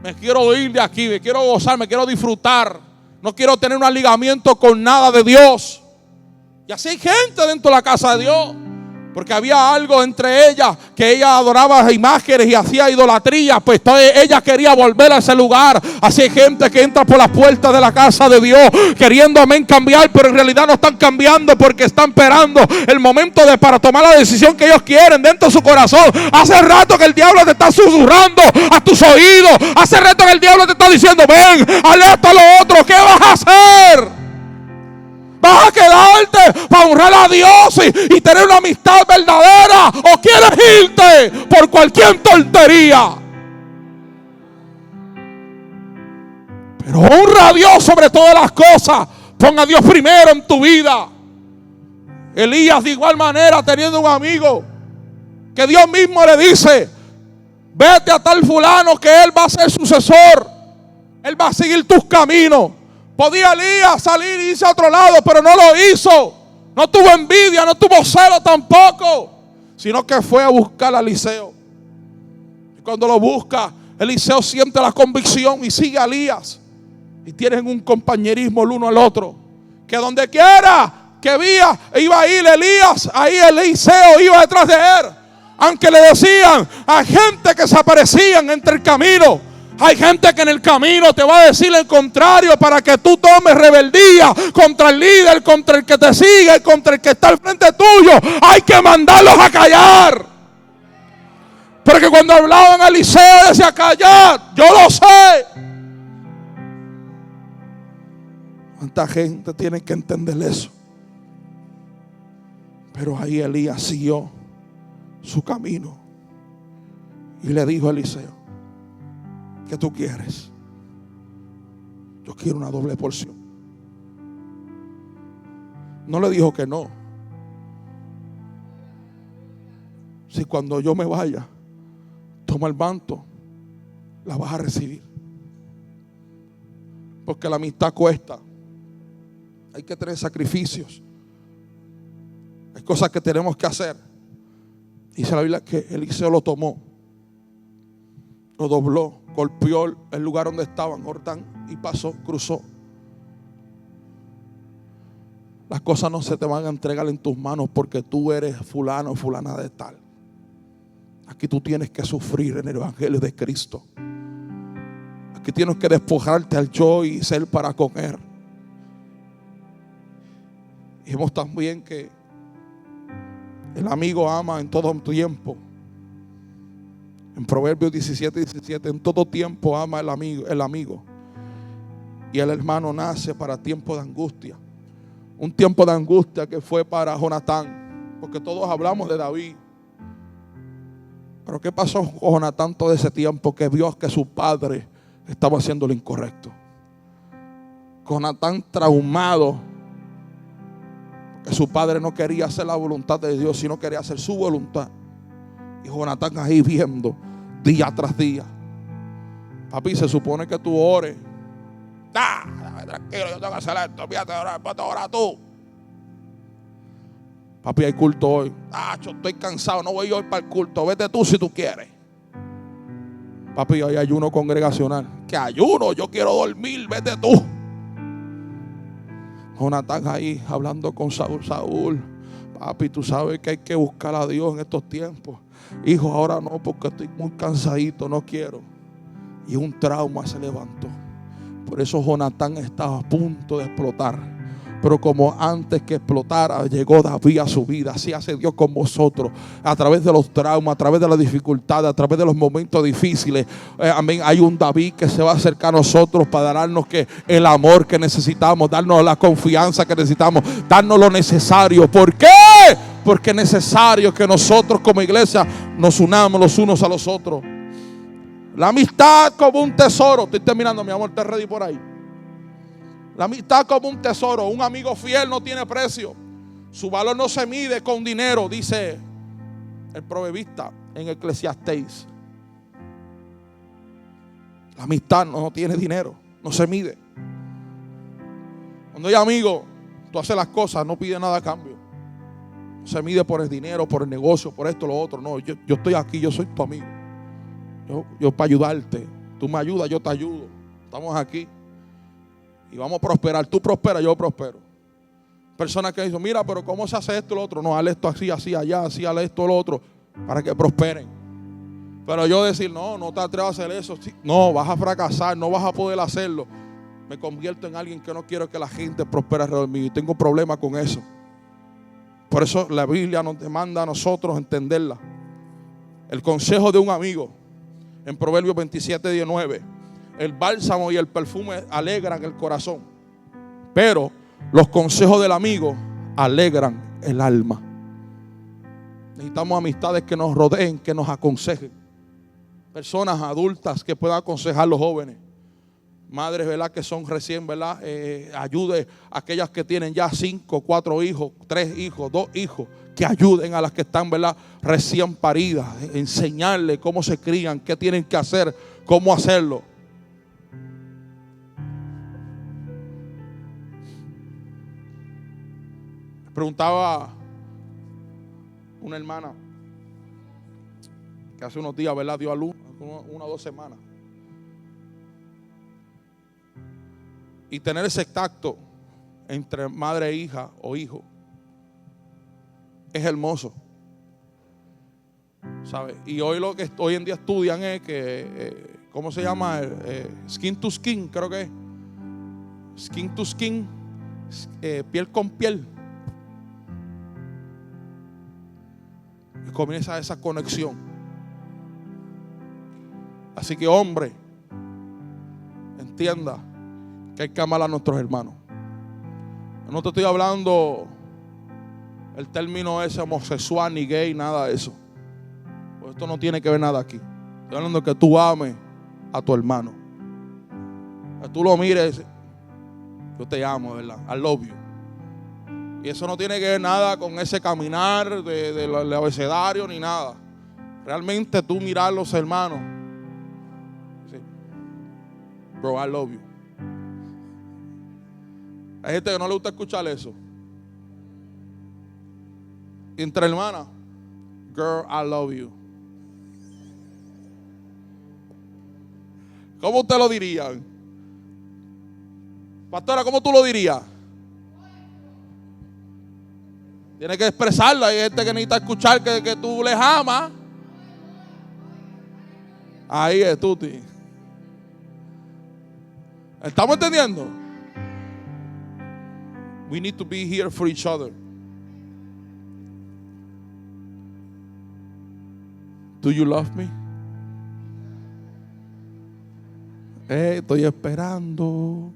Me quiero ir de aquí, me quiero gozar, me quiero disfrutar. No quiero tener un aligamiento con nada de Dios. Y así hay gente dentro de la casa de Dios. Porque había algo entre ellas, que ella adoraba imágenes y hacía idolatría. Pues ella quería volver a ese lugar. Así hay gente que entra por las puertas de la casa de Dios queriendo, amén, cambiar, pero en realidad no están cambiando porque están esperando el momento para tomar la decisión que ellos quieren dentro de su corazón. Hace rato que el diablo te está susurrando a tus oídos. Hace rato que el diablo te está diciendo: ven, haz esto, lo otro. ¿Qué vas a hacer? ¿Vas a quedarte para honrar a Dios y tener una amistad verdadera? ¿O quieres irte por cualquier tontería? Pero honra a Dios sobre todas las cosas. Pon a Dios primero en tu vida. Elías de igual manera, teniendo un amigo que Dios mismo le dice: vete a tal fulano que él va a ser sucesor. Él va a seguir tus caminos. Podía Elías salir y irse a otro lado, pero no lo hizo. No tuvo envidia, no tuvo celo tampoco, sino que fue a buscar a Eliseo. Y cuando lo busca, Eliseo siente la convicción y sigue a Elías. Y tienen un compañerismo el uno al otro, que donde quiera que iba a ir Elías, ahí Eliseo iba detrás de él. Aunque le decían a gente que se aparecían entre el camino. Hay gente que en el camino te va a decir el contrario para que tú tomes rebeldía contra el líder, contra el que te sigue, contra el que está al frente tuyo. Hay que mandarlos a callar. Porque cuando hablaban a Eliseo decía: callar, yo lo sé. ¿Cuánta gente tiene que entender eso? Pero ahí Elías siguió su camino y le dijo a Eliseo: ¿qué tú quieres? Yo quiero una doble porción. No le dijo que no. Si cuando yo me vaya, toma el manto, la vas a recibir. Porque la amistad cuesta. Hay que tener sacrificios. Hay cosas que tenemos que hacer. Dice la Biblia que Eliseo lo tomó, lo dobló, golpeó el lugar donde estaban, Jordán, y pasó, cruzó. Las cosas no se te van a entregar en tus manos porque tú eres fulano o fulana de tal. Aquí tú tienes que sufrir en el evangelio de Cristo. Aquí tienes que despojarte al yo y ser para con Él. Y vemos también que el amigo ama en todo tiempo. En Proverbios 17:17, en todo tiempo ama el amigo. Y el hermano nace para tiempo de angustia. Un tiempo de angustia que fue para Jonatán. Porque todos hablamos de David. Pero ¿qué pasó con Jonatán todo ese tiempo que vio que su padre estaba haciendo lo incorrecto? Jonatán traumado. Que su padre no quería hacer la voluntad de Dios, sino quería hacer su voluntad. Y Jonatán ahí viendo día tras día. Papi, se supone que tú ores. Tranquilo, yo tengo que hacer esto. Fíjate, ahora tú. Papi, hay culto hoy. Yo estoy cansado, no voy hoy para el culto. Vete tú si tú quieres. Papi, hoy hay ayuno congregacional. ¿Qué ayuno? Yo quiero dormir, vete tú. Jonatán ahí hablando con Saúl. Saúl, papi, tú sabes que hay que buscar a Dios en estos tiempos. Hijo, ahora no, porque estoy muy cansadito, no quiero. Y un trauma se levantó. Por eso Jonatán estaba a punto de explotar. Pero como antes que explotara, llegó David a su vida. Así hace Dios con vosotros. A través de los traumas, a través de las dificultades, a través de los momentos difíciles. Amén. Hay un David que se va a acercar a nosotros para darnos el amor que necesitamos, darnos la confianza que necesitamos, darnos lo necesario. ¿Por qué? Porque es necesario que nosotros como iglesia nos unamos los unos a los otros. La amistad como un tesoro. Estoy terminando, mi amor, ¿estás ready por ahí? La amistad como un tesoro. Un amigo fiel no tiene precio. Su valor no se mide con dinero, dice el proverbista en Eclesiastés. La amistad no tiene dinero, no se mide. Cuando hay amigos, tú haces las cosas, no pides nada a cambio. No se mide por el dinero, por el negocio, por esto, lo otro. No, yo estoy aquí, yo soy tu amigo. Yo para ayudarte. Tú me ayudas, yo te ayudo. Estamos aquí. Y vamos a prosperar. Tú prosperas, yo prospero. Personas que dicen, mira, pero ¿cómo se hace esto y lo otro? No, hazle esto así, así, allá, así, hazle esto, lo otro, para que prosperen. Pero yo decir, no te atrevas a hacer eso. No, vas a fracasar, no vas a poder hacerlo. Me convierto en alguien que no quiero que la gente prospere alrededor mío. Y tengo problemas con eso. Por eso la Biblia nos demanda a nosotros entenderla. El consejo de un amigo, en Proverbios 27:19. El bálsamo y el perfume alegran el corazón, pero los consejos del amigo alegran el alma. Necesitamos amistades que nos rodeen, que nos aconsejen. Personas adultas que puedan aconsejar a los jóvenes. Madres, ¿verdad?, que son recién, ¿verdad? Ayude a aquellas que tienen ya 5, 4 hijos, 3 hijos, 2 hijos. Que ayuden a las que están, ¿verdad?, recién paridas. Enseñarles cómo se crían, qué tienen que hacer, cómo hacerlo. Preguntaba una hermana que hace unos días, ¿verdad?, dio a luz, 1 o 2 semanas. Y tener ese tacto entre madre e hija o hijo es hermoso, ¿sabes? Y hoy lo que hoy en día estudian es que, ¿cómo se llama? Skin to skin, creo que es. Skin to skin, piel con piel. Y comienza esa conexión. Así que, hombre, entienda que hay que amar a nuestros hermanos. No te estoy hablando el término ese homosexual ni gay, nada de eso. Pues esto no tiene que ver nada aquí. Estoy hablando de que tú ames a tu hermano. Que tú lo mires, yo te amo, ¿verdad? I love you. Y eso no tiene que ver nada con ese caminar del abecedario ni nada. Realmente tú mirar a los hermanos. Sí. Bro, I love you. Hay gente que no le gusta escuchar eso. Entre hermanas, girl, I love you. ¿Cómo usted lo diría? Pastora, ¿cómo tú lo dirías? Tiene que expresarla. Hay gente que necesita escuchar que tú les amas. Ahí es, Tuti. ¿Estamos entendiendo? We need to be here for each other. Do you love me? Estoy esperando.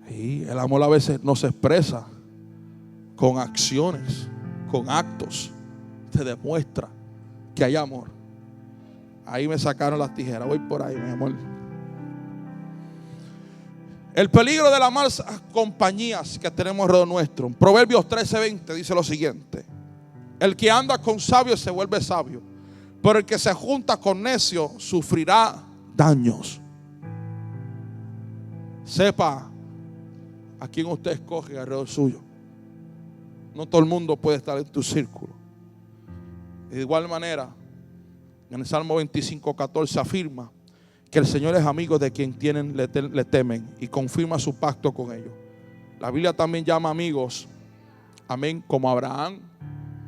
Y el amor a veces no se expresa con acciones, con actos. Se demuestra que hay amor. Ahí me sacaron las tijeras. Voy por ahí, mi amor. El peligro de las malas compañías que tenemos alrededor nuestro. En Proverbios 13:20 dice lo siguiente: el que anda con sabios se vuelve sabio, pero el que se junta con necios sufrirá daños. Sepa, a quién usted escoge alrededor suyo. No todo el mundo puede estar en tu círculo. De igual manera, en el Salmo 25:14 afirma que el Señor es amigo de quien le temen y confirma su pacto con ellos. La Biblia también llama amigos, amén, como a Abraham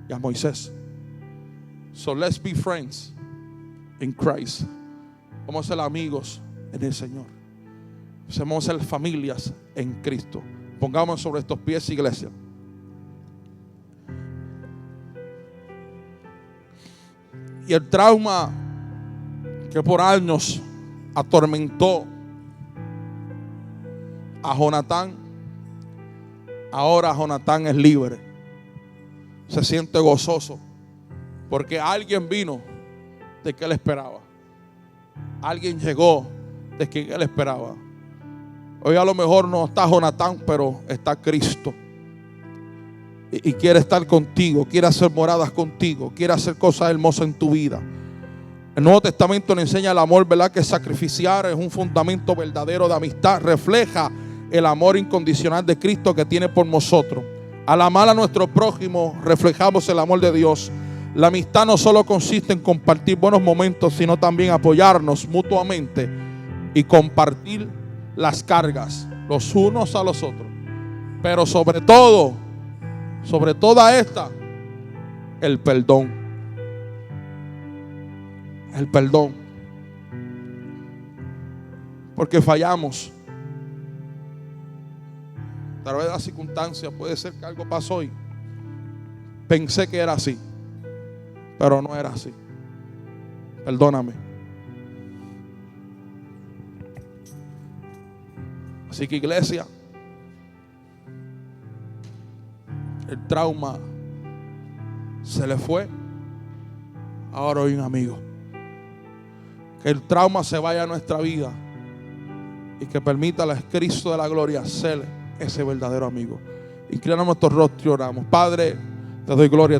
y a Moisés. So let's be friends in Christ. Vamos a ser amigos en el Señor. Vamos a ser familias en Cristo. Pongamos sobre estos pies, iglesia. Y el trauma que por años atormentó a Jonatán, ahora Jonatán es libre. Se siente gozoso porque alguien vino de que él esperaba. Alguien llegó de quien él esperaba. Hoy a lo mejor no está Jonatán, pero está Cristo. Y quiere estar contigo, quiere hacer moradas contigo, quiere hacer cosas hermosas en tu vida. El Nuevo Testamento nos enseña el amor, ¿verdad? Que sacrificiar es un fundamento verdadero de amistad. Refleja el amor incondicional de Cristo que tiene por nosotros. Al amar a nuestro prójimo, reflejamos el amor de Dios. La amistad no solo consiste en compartir buenos momentos, sino también apoyarnos mutuamente y compartir las cargas los unos a los otros. Pero sobre todo, sobre toda esta, el perdón. El perdón. Porque fallamos. A través de las circunstancias puede ser que algo pasó y pensé que era así, pero no era así. Perdóname. Así que, iglesia, el trauma se le fue. Ahora hay un amigo. Que el trauma se vaya a nuestra vida y que permita al Cristo de la gloria ser ese verdadero amigo. Inclinamos nuestros rostros y oramos. Padre, te doy gloria.